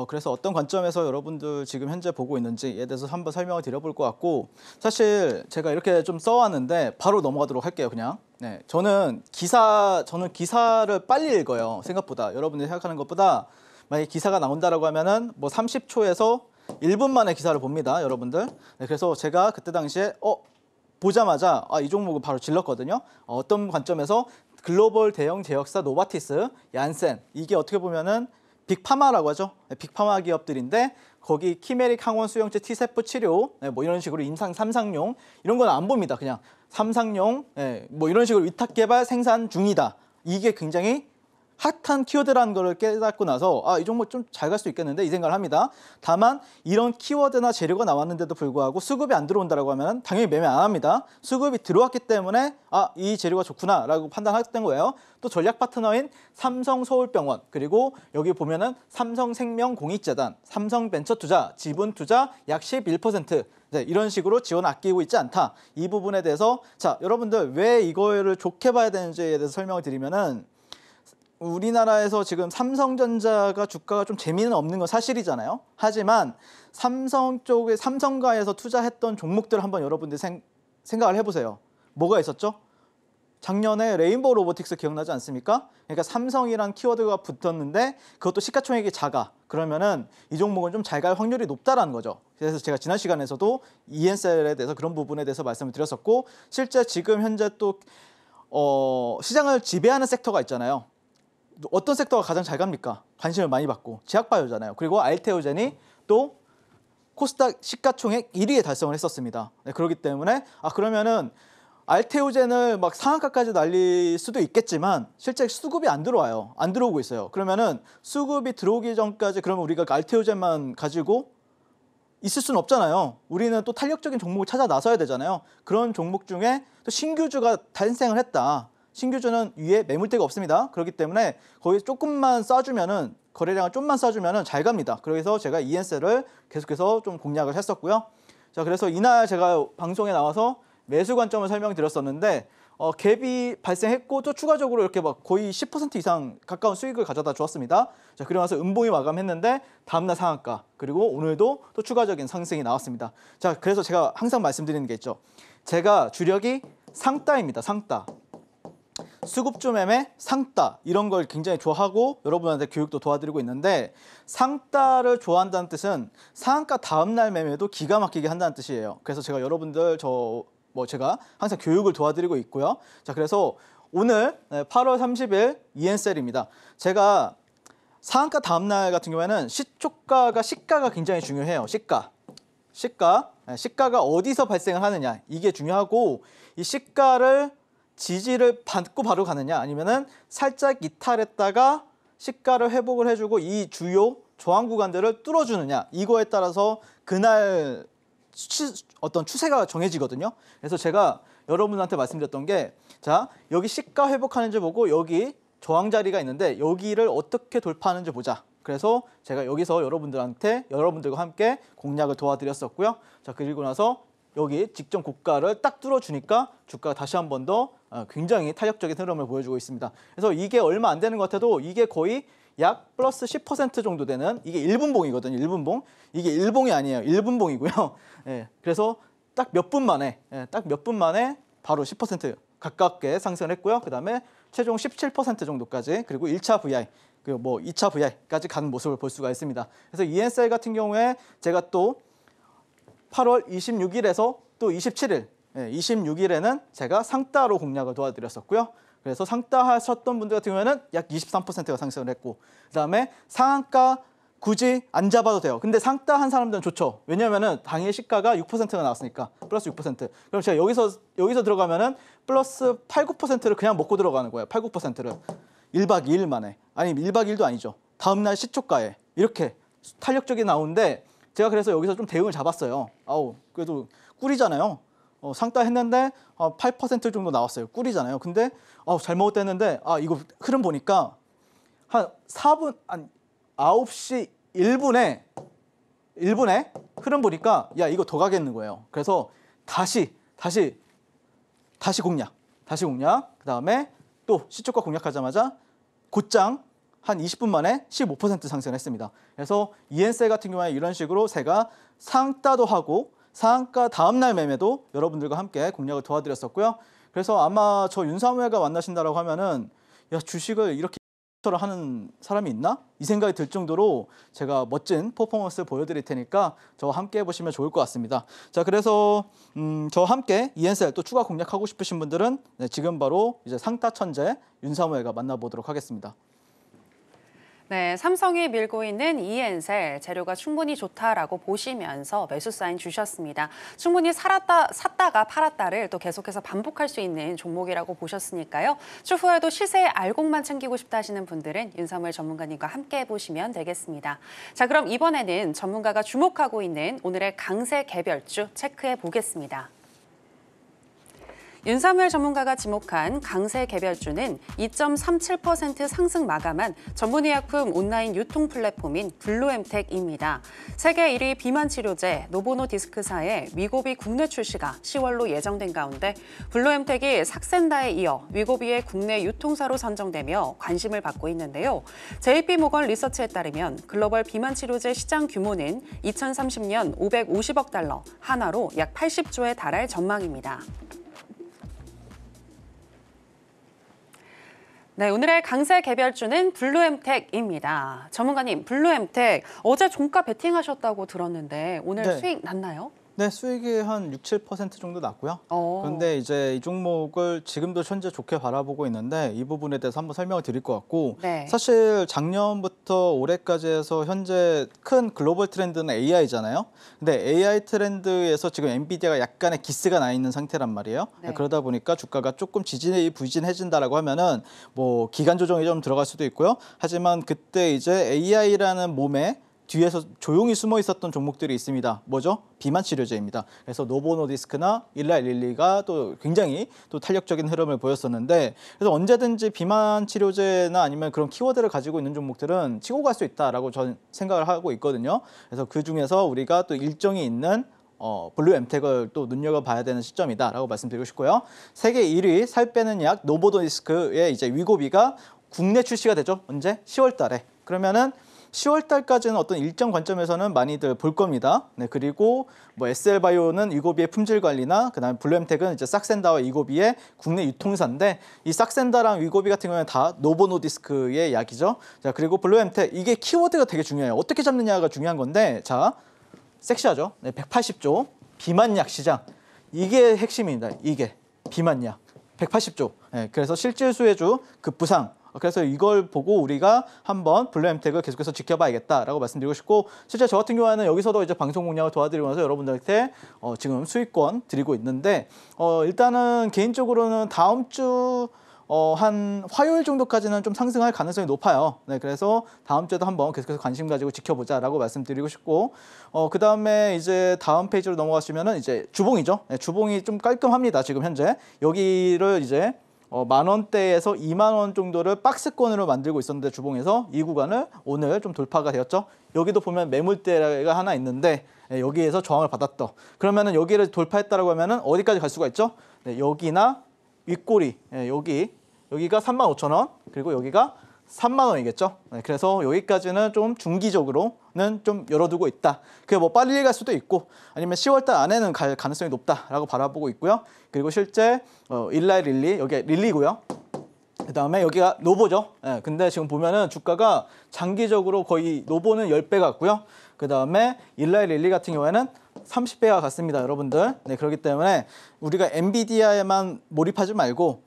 그래서 어떤 관점에서 여러분들 지금 현재 보고 있는지에 대해서 한번 설명을 드려볼 것 같고, 사실 제가 이렇게 좀 써왔는데 바로 넘어가도록 할게요, 그냥. 네, 저는 기사를 빨리 읽어요, 생각보다. 여러분들이 생각하는 것보다 만약에 기사가 나온다라고 하면은 30초에서 1분 만에 기사를 봅니다, 여러분들. 네, 그래서 제가 그때 당시에 보자마자 이 종목을 바로 질렀거든요. 어떤 관점에서 글로벌 대형 제약사 노바티스, 얀센, 이게 어떻게 보면은 빅파마라고 하죠. 빅파마 기업들인데 거기 키메릭 항원 수용체 T세포 치료 이런 식으로 임상 3상용 이런 건 안 봅니다. 그냥 3상용 이런 식으로 위탁 개발 생산 중이다. 이게 굉장히 핫한 키워드라는 걸 깨닫고 나서 이 종목 좀 잘 갈 수 있겠는데 이 생각을 합니다. 다만 이런 키워드나 재료가 나왔는데도 불구하고 수급이 안 들어온다라고 하면 당연히 매매 안 합니다. 수급이 들어왔기 때문에 이 재료가 좋구나라고 판단했던 거예요. 또 전략 파트너인 삼성서울병원, 그리고 여기 보면은 삼성생명공익재단, 삼성벤처투자, 지분투자 약 11%, 네, 이런 식으로 지원 아끼고 있지 않다. 이 부분에 대해서 자, 여러분들 왜 이거를 좋게 봐야 되는지에 대해서 설명을 드리면은, 우리나라에서 지금 삼성전자가 주가가 좀 재미는 없는 건 사실이잖아요. 하지만 삼성가에서 투자했던 종목들 한번 여러분들 생각을 해보세요. 뭐가 있었죠? 작년에 레인보우 로보틱스 기억나지 않습니까? 그러니까 삼성이란 키워드가 붙었는데 그것도 시가총액이 작아. 그러면은 이 종목은 좀 잘 갈 확률이 높다라는 거죠. 그래서 제가 지난 시간에서도 ENCL에 대해서 그런 부분에 대해서 말씀을 드렸었고, 실제 지금 현재 또 시장을 지배하는 섹터가 있잖아요. 어떤 섹터가 가장 잘 갑니까? 관심을 많이 받고 제약바이오잖아요. 그리고 알테오젠이 또 코스닥 시가총액 1위에 달성을 했었습니다. 네, 그렇기 때문에 그러면은 알테오젠을 막 상한가까지 날릴 수도 있겠지만 실제 수급이 안 들어와요. 안 들어오고 있어요. 그러면은 수급이 들어오기 전까지 그러면 우리가 알테오젠만 가지고 있을 수는 없잖아요. 우리는 또 탄력적인 종목을 찾아 나서야 되잖아요. 그런 종목 중에 또 신규주가 탄생을 했다. 신규주는 위에 매물대가 없습니다. 그렇기 때문에 거기 조금만 쏴주면은, 거래량을 좀만 쏴주면은 잘 갑니다. 그래서 제가 ENC를 계속해서 좀 공략을 했었고요. 자, 그래서 이날 제가 방송에 나와서 매수 관점을 설명드렸었는데 갭이 발생했고 또 추가적으로 이렇게 막 거의 10% 이상 가까운 수익을 가져다 주었습니다. 자, 그리고 나서 음봉이 마감했는데 다음날 상한가, 그리고 오늘도 또 추가적인 상승이 나왔습니다. 자, 그래서 제가 항상 말씀드리는 게 있죠. 제가 주력이 상따입니다. 상따. 수급주 매매, 상따, 이런 걸 굉장히 좋아하고 여러분한테 교육도 도와드리고 있는데, 상따를 좋아한다는 뜻은 상한가 다음날 매매도 기가 막히게 한다는 뜻이에요. 그래서 제가 여러분들 제가 항상 교육을 도와드리고 있고요. 자, 그래서 오늘 8월 30일 ENCL입니다. 제가 상한가 다음날 같은 경우에는 시가가 굉장히 중요해요. 시가가 어디서 발생을 하느냐, 이게 중요하고, 이 시가를 지지를 받고 바로 가느냐, 아니면은 살짝 이탈했다가 시가를 회복을 해주고 이 주요 저항 구간들을 뚫어주느냐, 이거에 따라서 그날 어떤 추세가 정해지거든요. 그래서 제가 여러분한테 말씀드렸던 게, 자, 여기 시가 회복하는지 보고 여기 저항 자리가 있는데 여기를 어떻게 돌파하는지 보자. 그래서 제가 여기서 여러분들과 함께 공략을 도와드렸었고요. 자, 그리고 나서 여기 직전 고가를 딱 뚫어주니까 주가가 다시 한 번 더 굉장히 탄력적인 흐름을 보여주고 있습니다. 그래서 이게 얼마 안 되는 것 같아도 이게 거의 약 플러스 10% 정도 되는, 이게 1분봉이거든요. 1분봉. 이게 1봉이 아니에요. 1분봉이고요. 예, 그래서 딱 몇 분 만에 바로 10% 가깝게 상승을 했고요. 그 다음에 최종 17% 정도까지, 그리고 1차 VI, 그리고 2차 VI까지 가는 모습을 볼 수가 있습니다. 그래서 ENCL 같은 경우에 제가 또 8월 26일에서 또 27일, 26일에는 제가 상따로 공략을 도와드렸었고요. 그래서 상따 하셨던 분들 같은 경우에는 약 23%가 상승을 했고, 그 다음에 상한가 굳이 안 잡아도 돼요. 근데 상따 한 사람들은 좋죠. 왜냐면은 당일 시가가 6%가 나왔으니까, 플러스 6%. 그럼 제가 여기서 들어가면은 플러스 8, 9%를 그냥 먹고 들어가는 거예요. 8, 9%를 1박 2일 만에, 아니 1박 2일도 아니죠. 다음날 시초가에 이렇게 탄력적이 나오는데, 제가 그래서 여기서 좀 대응을 잡았어요. 그래도 꿀이잖아요. 상따 했는데 8% 정도 나왔어요. 꿀이잖아요. 근데 잘 먹었다 했는데 이거 흐름 보니까 한 9시 1분에 흐름 보니까 야, 이거 더 가겠는 거예요. 그래서 다시 공략. 그 다음에 또 시초가 공략하자마자 곧장 한 20분 만에 15% 상승했습니다. 그래서 ENCL 같은 경우에 이런 식으로 제가 상따도 하고 상한가 다음날 매매도 여러분들과 함께 공략을 도와드렸었고요. 그래서 아마 저 윤사무회가 만나신다라고 하면은, 야, 주식을 이렇게 하는 사람이 있나? 이 생각이 들 정도로 제가 멋진 퍼포먼스 보여드릴 테니까 저와 함께 해보시면 좋을 것 같습니다. 자, 그래서 저와 함께 ENCL 또 추가 공략하고 싶으신 분들은 지금 바로 이제 상따 천재 윤사무회가 만나보도록 하겠습니다. 네, 삼성이 밀고 있는 이엔셀 재료가 충분히 좋다라고 보시면서 매수 사인 주셨습니다. 충분히 샀다가 팔았다를 또 계속해서 반복할 수 있는 종목이라고 보셨으니까요. 추후에도 시세의 알곡만 챙기고 싶다 하시는 분들은 윤사무엘 전문가님과 함께 해보시면 되겠습니다. 자, 그럼 이번에는 전문가가 주목하고 있는 오늘의 강세 개별주 체크해 보겠습니다. 윤사무엘 전문가가 지목한 강세 개별주는 2.37% 상승 마감한 전문의약품 온라인 유통 플랫폼인 블루엠텍입니다. 세계 1위 비만 치료제 노보노디스크사의 위고비 국내 출시가 10월로 예정된 가운데 블루엠텍이 삭센다에 이어 위고비의 국내 유통사로 선정되며 관심을 받고 있는데요. JP모건 리서치에 따르면 글로벌 비만 치료제 시장 규모는 2030년 550억 달러, 한화로 약 80조에 달할 전망입니다. 네, 오늘의 강세 개별주는 블루엠텍입니다. 전문가님, 블루엠텍 어제 종가 베팅하셨다고 들었는데 오늘 네. 수익 났나요? 네, 수익이 한 6, 7% 정도 났고요. 그런데 이제 이 종목을 지금도 현재 좋게 바라보고 있는데 이 부분에 대해서 한번 설명을 드릴 것 같고 네. 사실 작년부터 올해까지 해서 현재 큰 글로벌 트렌드는 AI잖아요. 근데 AI 트렌드에서 지금 엔비디아가 약간의 기스가 나 있는 상태란 말이에요. 네. 그러다 보니까 주가가 조금 지지부진해진다라고 하면은 뭐 기간 조정이 좀 들어갈 수도 있고요. 하지만 그때 이제 AI라는 몸에 뒤에서 조용히 숨어 있었던 종목들이 있습니다. 뭐죠? 비만 치료제입니다. 그래서 노보노디스크나 일라일릴리가 또 굉장히 또 탄력적인 흐름을 보였었는데 그래서 언제든지 비만 치료제나 아니면 그런 키워드를 가지고 있는 종목들은 치고 갈 수 있다라고 저는 생각을 하고 있거든요. 그래서 그 중에서 우리가 또 일정이 있는 블루엠텍을 또 눈여겨봐야 되는 시점이다라고 말씀드리고 싶고요. 세계 1위 살 빼는 약 노보노디스크의 이제 위고비가 국내 출시가 되죠. 언제? 10월 달에. 그러면은 10월 달까지는 어떤 일정 관점에서는 많이들 볼 겁니다. 네, 그리고 뭐 SL바이오는 위고비의 품질 관리나 그다음에 블루엠텍은 이제 싹센다와 위고비의 국내 유통사인데 이 싹센다랑 위고비 같은 경우는 다 노보노디스크의 약이죠. 자, 그리고 블루엠텍 이게 키워드가 되게 중요해요. 어떻게 잡느냐가 중요한 건데 자, 섹시하죠. 네, 180조 비만약 시장. 이게 핵심입니다. 이게 비만약 180조. 네, 그래서 실질수혜주 급부상. 그래서 이걸 보고 우리가 한번 블루엠텍을 계속해서 지켜봐야겠다라고 말씀드리고 싶고 실제 저 같은 경우에는 여기서도 이제 방송 공략을 도와드리면서 여러분들한테 지금 수익권 드리고 있는데 일단은 개인적으로는 다음 주 한 화요일 정도까지는 좀 상승할 가능성이 높아요. 네, 그래서 다음 주에도 한번 계속해서 관심 가지고 지켜보자라고 말씀드리고 싶고 그 다음에 이제 다음 페이지로 넘어가시면은 이제 주봉이죠. 네, 주봉이 좀 깔끔합니다. 지금 현재 여기를 이제 10,000원대에서 20,000원 정도를 박스권으로 만들고 있었는데 주봉에서 이 구간을 오늘 좀 돌파가 되었죠. 여기도 보면 매물대가 하나 있는데 여기에서 저항을 받았다. 그러면은 여기를 돌파했다라고 하면은 어디까지 갈 수가 있죠? 네, 여기나 윗꼬리 여기가 35,000원 그리고 여기가 30,000원이겠죠. 네, 그래서 여기까지는 좀 중기적으로는 좀 열어두고 있다. 그게 뭐 빨리 갈 수도 있고 아니면 10월달 안에는 갈 가능성이 높다라고 바라보고 있고요. 그리고 실제 일라일릴리 여기 릴리고요. 그다음에 여기가 노보죠. 네, 근데 지금 보면은 주가가 장기적으로 거의 노보는 10배 같고요. 그다음에 일라일릴리 같은 경우에는 30배가 같습니다, 여러분들. 네, 그렇기 때문에 우리가 엔비디아에만 몰입하지 말고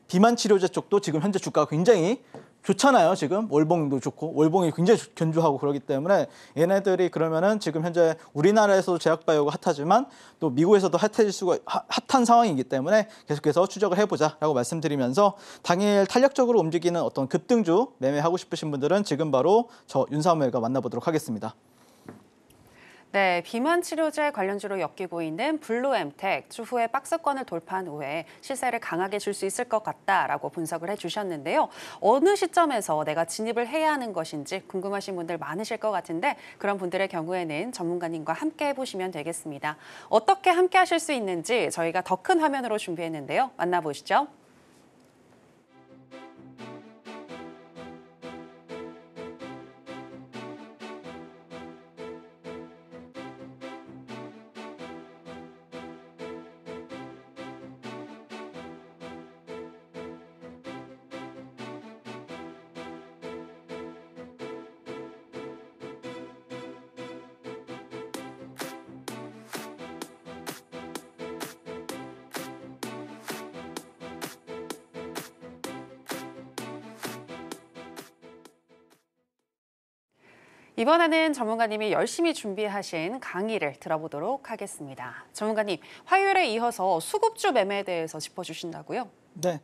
비만 치료제 쪽도 지금 현재 주가가 굉장히 좋잖아요. 지금 월봉도 좋고 월봉이 굉장히 견조하고 그러기 때문에 얘네들이 그러면은 지금 현재 우리나라에서도 제약바이오가 핫하지만 또 미국에서도 핫한 상황이기 때문에 계속해서 추적을 해보자라고 말씀드리면서 당일 탄력적으로 움직이는 어떤 급등주 매매하고 싶으신 분들은 지금 바로 저 윤사무엘과 만나보도록 하겠습니다. 네, 비만 치료제 관련주로 엮이고 있는 블루엠텍 추후에 박스권을 돌파한 후에 시세를 강하게 줄 수 있을 것 같다라고 분석을 해주셨는데요. 어느 시점에서 내가 진입을 해야 하는 것인지 궁금하신 분들 많으실 것 같은데 그런 분들의 경우에는 전문가님과 함께 해보시면 되겠습니다. 어떻게 함께 하실 수 있는지 저희가 더 큰 화면으로 준비했는데요. 만나보시죠. 이번에는 전문가님이 열심히 준비하신 강의를 들어보도록 하겠습니다. 전문가님, 화요일에 이어서 수급주 매매에 대해서 짚어주신다고요? 네,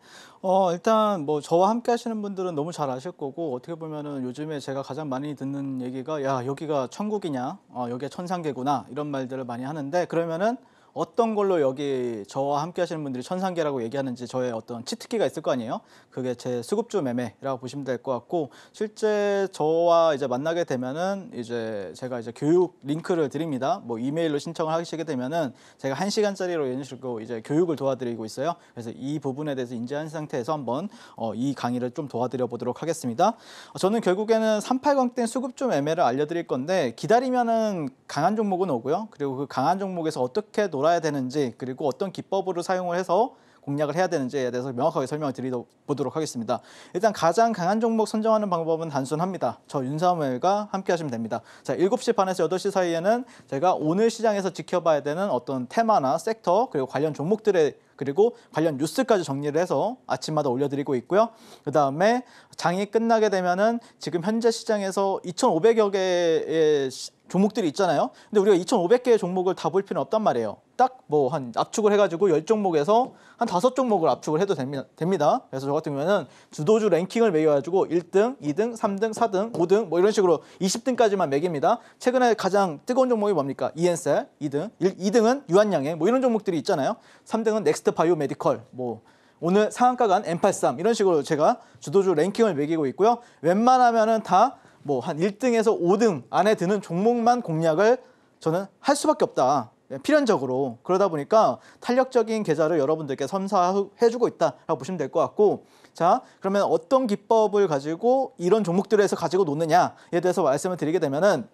일단 뭐 저와 함께 하시는 분들은 너무 잘 아실 거고 어떻게 보면은 요즘에 제가 가장 많이 듣는 얘기가 야, 여기가 천국이냐, 여기가 천상계구나 이런 말들을 많이 하는데 그러면은 어떤 걸로 여기 저와 함께 하시는 분들이 천상계라고 얘기하는지 저의 어떤 치트키가 있을 거 아니에요? 그게 제 수급주 매매라고 보시면 될 것 같고 실제 저와 이제 만나게 되면은 이제 제가 이제 교육 링크를 드립니다. 뭐 이메일로 신청을 하시게 되면은 제가 1시간짜리로 이런 식으로 이제 교육을 도와드리고 있어요. 그래서 이 부분에 대해서 인지한 상태에서 한번 이 강의를 좀 도와드려 보도록 하겠습니다. 저는 결국에는 38강대 수급주 매매를 알려드릴 건데 기다리면은 강한 종목은 오고요. 그리고 그 강한 종목에서 어떻게 놀아야 되는지 그리고 어떤 기법으로 사용을 해서 공략을 해야 되는지에 대해서 명확하게 설명을 드려보도록 하겠습니다. 일단 가장 강한 종목 선정하는 방법은 단순합니다. 저 윤사무엘과 함께 하시면 됩니다. 자, 7시 반에서 8시 사이에는 제가 오늘 시장에서 지켜봐야 되는 어떤 테마나 섹터 그리고 관련 종목들의 그리고 관련 뉴스까지 정리를 해서 아침마다 올려드리고 있고요. 그 다음에 장이 끝나게 되면은 지금 현재 시장에서 2,500여 개의 종목들이 있잖아요. 근데 우리가 2,500개의 종목을 다 볼 필요는 없단 말이에요. 딱 뭐 한 압축을 해가지고 10종목에서 한 5종목을 압축을 해도 됩니다. 그래서 저 같은 경우에는 주도주 랭킹을 매겨가지고 1등, 2등, 3등, 4등, 5등 뭐 이런 식으로 20등까지만 매깁니다. 최근에 가장 뜨거운 종목이 뭡니까? 이엔셀 2등, 2등은 유한양행 뭐 이런 종목들이 있잖아요. 3등은 넥스트 바이오 메디컬 뭐 오늘 상한가 간 M83 이런 식으로 제가 주도주 랭킹을 매기고 있고요. 웬만하면은 다 뭐 한 1등에서 5등 안에 드는 종목만 공략을 저는 할 수밖에 없다. 필연적으로. 그러다 보니까 탄력적인 계좌를 여러분들께 선사해주고 있다라고 보시면 될 것 같고 자, 그러면 어떤 기법을 가지고 이런 종목들에서 가지고 노느냐에 대해서 말씀을 드리게 되면은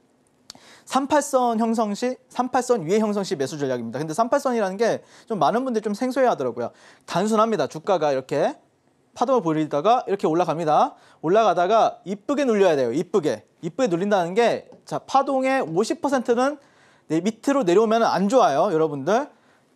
38선 형성 시, 38선 위에 형성 시 매수 전략입니다. 근데 38선이라는 게 좀 많은 분들이 좀 생소해 하더라고요. 단순합니다. 주가가 이렇게 파동을 보이다가 이렇게 올라갑니다. 올라가다가 이쁘게 눌려야 돼요. 이쁘게 눌린다는 게 자, 파동의 50%는 밑으로 내려오면 안 좋아요. 여러분들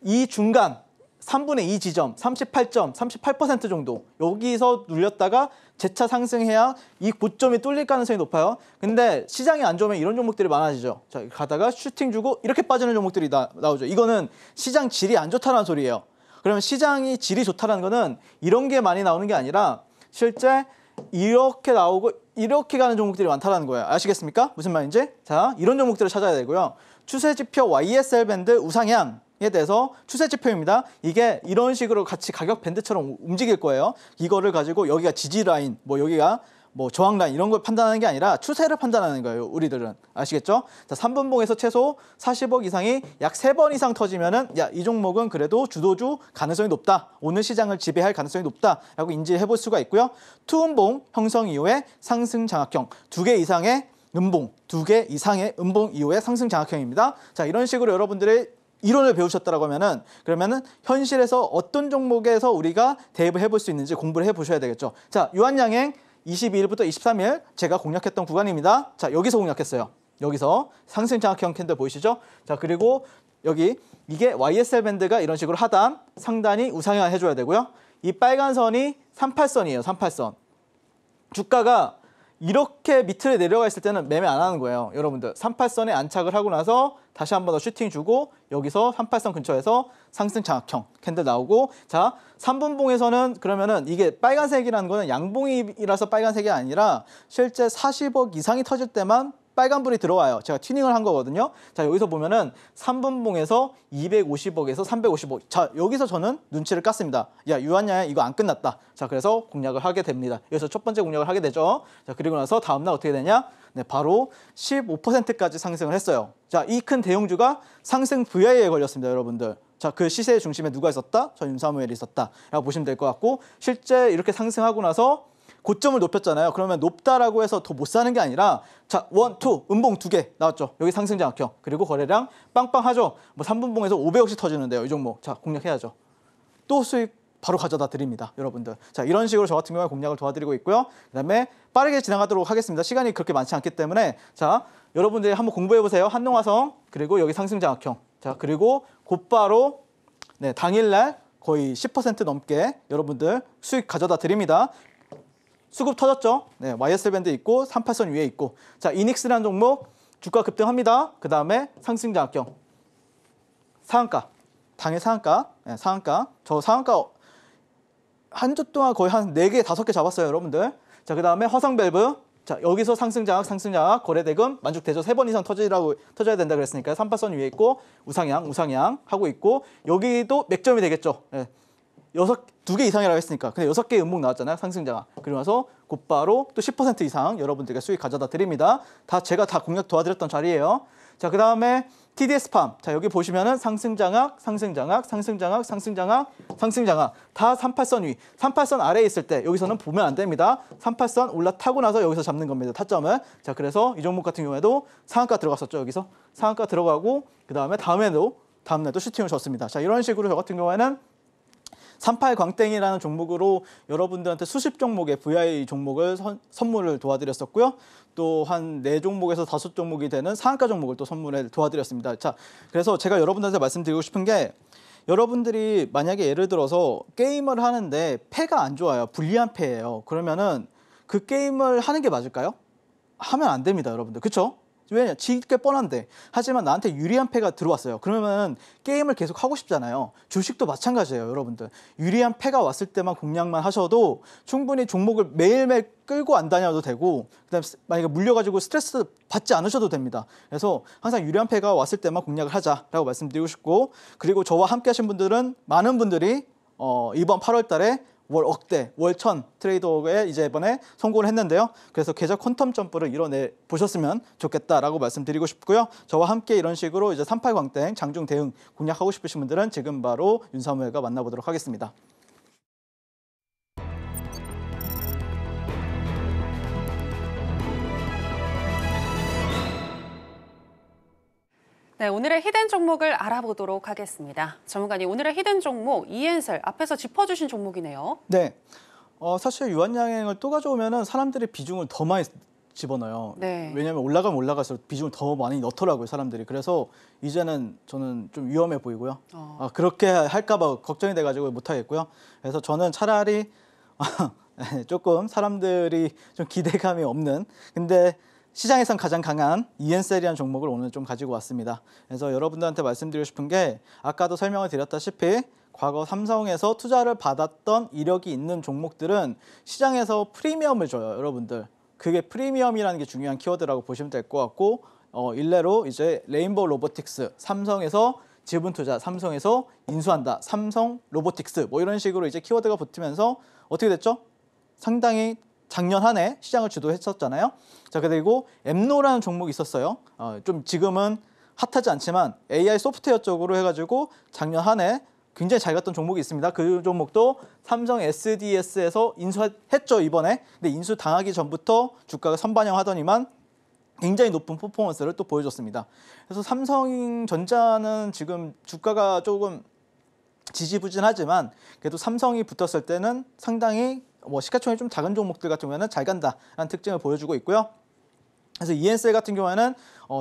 이 중간 3분의 2 지점 38% 정도 여기서 눌렸다가 재차 상승해야 이 고점이 뚫릴 가능성이 높아요. 근데 시장이 안 좋으면 이런 종목들이 많아지죠. 자, 가다가 슈팅 주고 이렇게 빠지는 종목들이 나오죠. 이거는 시장 질이 안 좋다는 소리예요. 그러면 시장이 질이 좋다는 거는 이런 게 많이 나오는 게 아니라 실제 이렇게 나오고 이렇게 가는 종목들이 많다는 거예요. 아시겠습니까? 무슨 말인지? 자, 이런 종목들을 찾아야 되고요. 추세지표 YSL 밴드 우상향에 대해서 추세지표입니다. 이게 이런 식으로 같이 가격 밴드처럼 움직일 거예요. 이거를 가지고 여기가 지지라인, 뭐 여기가 뭐 저항라인 이런 걸 판단하는 게 아니라 추세를 판단하는 거예요. 우리들은. 아시겠죠? 자, 3분봉에서 최소 40억 이상이 약 3번 이상 터지면은 야, 이 종목은 그래도 주도주 가능성이 높다. 오늘 시장을 지배할 가능성이 높다라고 인지해 볼 수가 있고요. 투음봉 형성 이후에 상승 장악형 2개 이상의 음봉, 2개 이상의 음봉 이후에 상승 장악형입니다. 자, 이런 식으로 여러분들의 이론을 배우셨다라고 하면은 그러면은 현실에서 어떤 종목에서 우리가 대입을 해볼 수 있는지 공부를 해보셔야 되겠죠. 자, 유한양행 22일부터 23일 제가 공략했던 구간입니다. 자, 여기서 공략했어요. 여기서 상승 장악형 캔들 보이시죠? 자, 그리고 여기 이게 YSL 밴드가 이런 식으로 하단, 상단이 우상향 해줘야 되고요. 이 빨간 선이 38선이에요. 38선. 주가가 이렇게 밑으로 내려가 있을 때는 매매 안 하는 거예요. 여러분들 38선에 안착을 하고 나서 다시 한 번 더 슈팅 주고 여기서 38선 근처에서 상승 장악형 캔들 나오고 자 3분봉에서는 그러면은 이게 빨간색이라는 거는 양봉이라서 빨간색이 아니라 실제 40억 이상이 터질 때만 빨간불이 들어와요. 제가 튜닝을 한 거거든요. 자, 여기서 보면은 3분봉에서 250억에서 350억. 자, 여기서 저는 눈치를 깠습니다. 야, 유한양행 이거 안 끝났다. 자, 그래서 공략을 하게 됩니다. 여기서 첫 번째 공략을 하게 되죠. 자, 그리고 나서 다음날 어떻게 되냐? 네, 바로 15%까지 상승을 했어요. 자, 이 큰 대형주가 상승 VI에 걸렸습니다, 여러분들. 자, 그 시세의 중심에 누가 있었다? 저 윤사무엘이 있었다. 라고 보시면 될 것 같고 실제 이렇게 상승하고 나서 고점을 높였잖아요. 그러면 높다라고 해서 더 못 사는 게 아니라 자, 1, 2, 음봉 2개 나왔죠. 여기 상승 장악형. 그리고 거래량 빵빵하죠. 뭐 3분봉에서 500억씩 터지는데요. 이 종목. 자, 공략해야죠. 또 수익 바로 가져다 드립니다. 여러분들. 자, 이런 식으로 저 같은 경우에 공략을 도와드리고 있고요. 그다음에 빠르게 지나가도록 하겠습니다. 시간이 그렇게 많지 않기 때문에 자, 여러분들이 한번 공부해 보세요. 한농화성 그리고 여기 상승 장악형. 자, 그리고 곧바로 네, 당일날 거의 10% 넘게 여러분들 수익 가져다 드립니다. 수급 터졌죠? 네, YSL 밴드 있고 38선 위에 있고. 자, 이닉스라는 종목 주가 급등합니다. 그 다음에 상승장악경. 상한가. 당일 상한가. 네, 상한가. 저 상한가 한 주 동안 거의 한 4개, 5개 잡았어요, 여러분들. 자, 그 다음에 화성밸브. 자, 여기서 상승장악, 거래대금, 만족대조 3번 이상 터져야 된다 그랬으니까 38선 위에 있고 우상향 하고 있고 여기도 맥점이 되겠죠. 네. 2개 이상이라고 했으니까. 근데 6개의 음목 나왔잖아요. 상승자가. 그러고 나서 곧바로 또 10% 이상 여러분들께 수익 가져다 드립니다. 제가 다 공략 도와드렸던 자리예요. 자, 그 다음에 TDS팜. 자, 여기 보시면은 상승장악. 다 38선 위. 38선 아래에 있을 때 여기서는 보면 안 됩니다. 38선 올라타고 나서 여기서 잡는 겁니다. 타점을. 자, 그래서 이 종목 같은 경우에도 상한가 들어갔었죠. 여기서. 상한가 들어가고 그 다음에 다음날도 슈팅을 줬습니다. 자, 이런 식으로 저 같은 경우에는 38광땡이라는 종목으로 여러분들한테 수십 종목의 VI 종목을 선물을 도와드렸었고요. 또 한 4종목에서 5종목이 되는 상한가 종목을 또 선물을 도와드렸습니다. 자, 그래서 제가 여러분들한테 말씀드리고 싶은 게 여러분들이 만약에 예를 들어서 게임을 하는데 패가 안 좋아요. 불리한 패예요. 그러면은 그 게임을 하는 게 맞을까요? 하면 안 됩니다, 여러분들. 그렇죠? 왜냐? 지게 뻔한데. 하지만 나한테 유리한 패가 들어왔어요. 그러면 게임을 계속 하고 싶잖아요. 주식도 마찬가지예요, 여러분들. 유리한 패가 왔을 때만 공략만 하셔도 충분히 종목을 매일매일 끌고 안 다녀도 되고, 그다음에 만약에 물려가지고 스트레스 받지 않으셔도 됩니다. 그래서 항상 유리한 패가 왔을 때만 공략을 하자라고 말씀드리고 싶고, 그리고 저와 함께 하신 분들은 많은 분들이 이번 8월 달에 월 억대, 월 천 트레이더에 이제 이번에 성공을 했는데요. 그래서 계좌 퀀텀 점프를 이뤄내 보셨으면 좋겠다라고 말씀드리고 싶고요. 저와 함께 이런 식으로 이제 38광땡 장중 대응 공략하고 싶으신 분들은 지금 바로 윤사무엘과 만나보도록 하겠습니다. 네, 오늘의 히든 종목을 알아보도록 하겠습니다. 전문가님, 오늘의 히든 종목 이엔셀 앞에서 짚어주신 종목이네요. 네, 사실 유한양행을 또 가져오면은 사람들이 비중을 더 많이 집어넣어요. 네. 왜냐하면 올라가면 올라갈수록 비중을 더 많이 넣더라고요, 사람들이. 그래서 이제는 저는 좀 위험해 보이고요. 그렇게 할까봐 걱정이 돼가지고 못하겠고요. 그래서 저는 차라리 조금 사람들이 좀 기대감이 없는, 근데 시장에선 가장 강한 이엔셀이라는 종목을 오늘 좀 가지고 왔습니다. 그래서 여러분들한테 말씀드리고 싶은 게 아까도 설명을 드렸다시피 과거 삼성에서 투자를 받았던 이력이 있는 종목들은 시장에서 프리미엄을 줘요, 여러분들. 그게 프리미엄이라는 게 중요한 키워드라고 보시면 될 것 같고, 일례로 이제 레인보우 로보틱스, 삼성에서 지분 투자, 삼성에서 인수한다, 삼성 로보틱스 뭐 이런 식으로 이제 키워드가 붙으면서 어떻게 됐죠? 상당히 작년 한 해 시장을 주도했었잖아요. 자, 그리고 엠노라는 종목이 있었어요. 좀 지금은 핫하지 않지만 AI 소프트웨어 쪽으로 해가지고 작년 한 해 굉장히 잘 갔던 종목이 있습니다. 그 종목도 삼성 SDS에서 인수했죠, 이번에. 근데 인수 당하기 전부터 주가가 선반영하더니만 굉장히 높은 퍼포먼스를 또 보여줬습니다. 그래서 삼성전자는 지금 주가가 조금 지지부진하지만 그래도 삼성이 붙었을 때는 상당히 시가총액이 좀 작은 종목들 같은 경우에는 잘 간다라는 특징을 보여주고 있고요. 그래서 이엔셀 같은 경우에는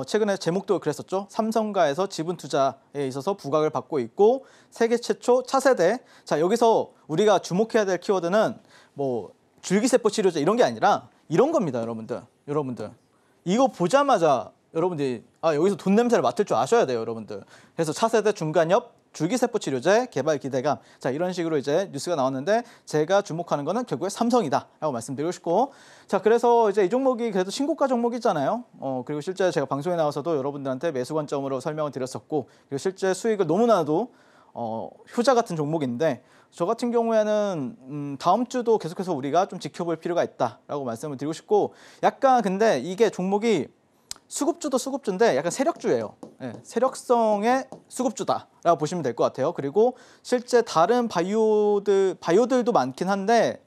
최근에 제목도 그랬었죠. 삼성가에서 지분 투자에 있어서 부각을 받고 있고 세계 최초 차세대. 자, 여기서 우리가 주목해야 될 키워드는 뭐 줄기세포 치료제 이런 게 아니라 이런 겁니다, 여러분들. 이거 보자마자 여러분들이 여기서 돈 냄새를 맡을 줄 아셔야 돼요, 여러분들. 그래서 차세대 중간엽 줄기세포 치료제 개발 기대감. 자, 이런 식으로 이제 뉴스가 나왔는데 제가 주목하는 거는 결국에 삼성이다라고 말씀드리고 싶고, 자, 그래서 이제 이 종목이 그래도 신고가 종목이잖아요. 그리고 실제 제가 방송에 나와서도 여러분들한테 매수 관점으로 설명을 드렸었고, 그리고 실제 수익을 너무나도 효자 같은 종목인데, 저 같은 경우에는 다음 주도 계속해서 우리가 좀 지켜볼 필요가 있다라고 말씀을 드리고 싶고, 약간 근데 이게 종목이 수급주도 수급주인데 약간 세력주예요. 네, 세력성의 수급주다라고 보시면 될 것 같아요. 그리고 실제 다른 바이오들도 많긴 한데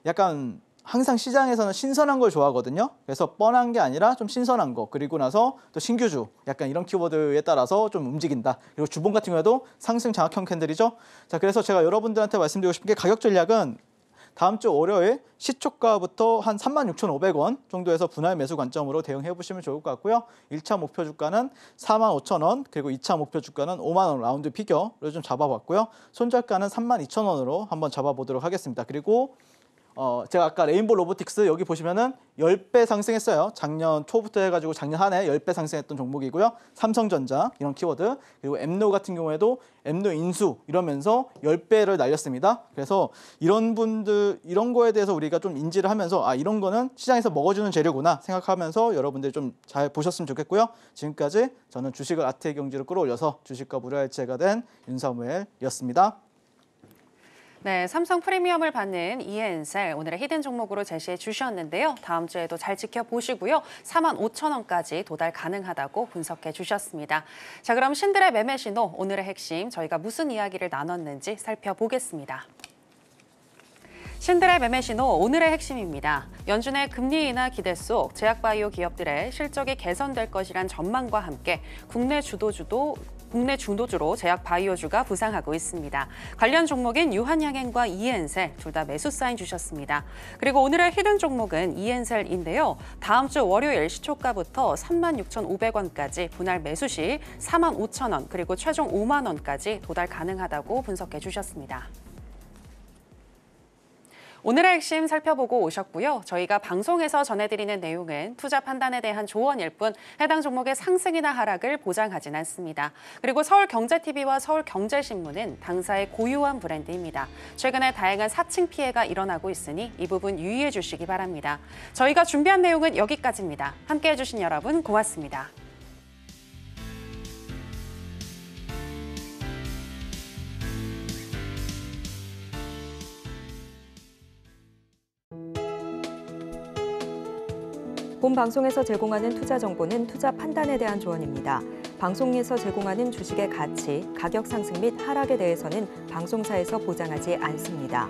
약간 항상 시장에서는 신선한 걸 좋아하거든요. 그래서 뻔한 게 아니라 좀 신선한 거, 그리고 나서 또 신규주, 약간 이런 키워드에 따라서 좀 움직인다. 그리고 주봉 같은 경우에도 상승 장악형 캔들이죠. 자, 그래서 제가 여러분들한테 말씀드리고 싶은 게 가격 전략은 다음 주 월요일 시초가부터 한 36,500원 정도에서 분할 매수 관점으로 대응해 보시면 좋을 것 같고요. 1차 목표 주가는 45,000원, 그리고 2차 목표 주가는 5만 원 라운드 피겨를 좀 잡아봤고요. 손절가는 32,000원으로 한번 잡아보도록 하겠습니다. 그리고 제가 아까 레인보우 로보틱스 여기 보시면은 10배 상승했어요. 작년 초부터 해가지고 작년 한 해 10배 상승했던 종목이고요. 삼성전자 이런 키워드, 그리고 엠노 같은 경우에도 엠노 인수 이러면서 10배를 날렸습니다. 그래서 이런 거에 대해서 우리가 좀 인지를 하면서 아, 이런 거는 시장에서 먹어주는 재료구나 생각하면서 여러분들이 좀 잘 보셨으면 좋겠고요. 지금까지 저는 주식을 아트의 경지로 끌어올려서 주식과 무료할지가 된 윤사무엘이었습니다. 네, 삼성 프리미엄을 받는 이엔셀 오늘의 히든 종목으로 제시해 주셨는데요. 다음 주에도 잘 지켜보시고요. 45,000원까지 도달 가능하다고 분석해 주셨습니다. 자, 그럼 신들의 매매 신호 오늘의 핵심 저희가 무슨 이야기를 나눴는지 살펴보겠습니다. 신들의 매매 신호 오늘의 핵심입니다. 연준의 금리 인하 기대 속 제약바이오 기업들의 실적이 개선될 것이란 전망과 함께 국내 주도주로 제약바이오주가 부상하고 있습니다. 관련 종목인 유한양행과 이엔셀 둘 다 매수 사인 주셨습니다. 그리고 오늘의 히든 종목은 이엔셀인데요. 다음 주 월요일 시초가부터 36,500원까지 분할 매수 시 45,000원 그리고 최종 5만 원까지 도달 가능하다고 분석해 주셨습니다. 오늘의 핵심 살펴보고 오셨고요. 저희가 방송에서 전해드리는 내용은 투자 판단에 대한 조언일 뿐 해당 종목의 상승이나 하락을 보장하진 않습니다. 그리고 서울경제TV와 서울경제신문은 당사의 고유한 브랜드입니다. 최근에 다양한 사칭 피해가 일어나고 있으니 이 부분 유의해 주시기 바랍니다. 저희가 준비한 내용은 여기까지입니다. 함께해 주신 여러분 고맙습니다. 본 방송에서 제공하는 투자 정보는 투자 판단에 대한 조언입니다. 방송에서 제공하는 주식의 가치, 가격 상승 및 하락에 대해서는 방송사에서 보장하지 않습니다.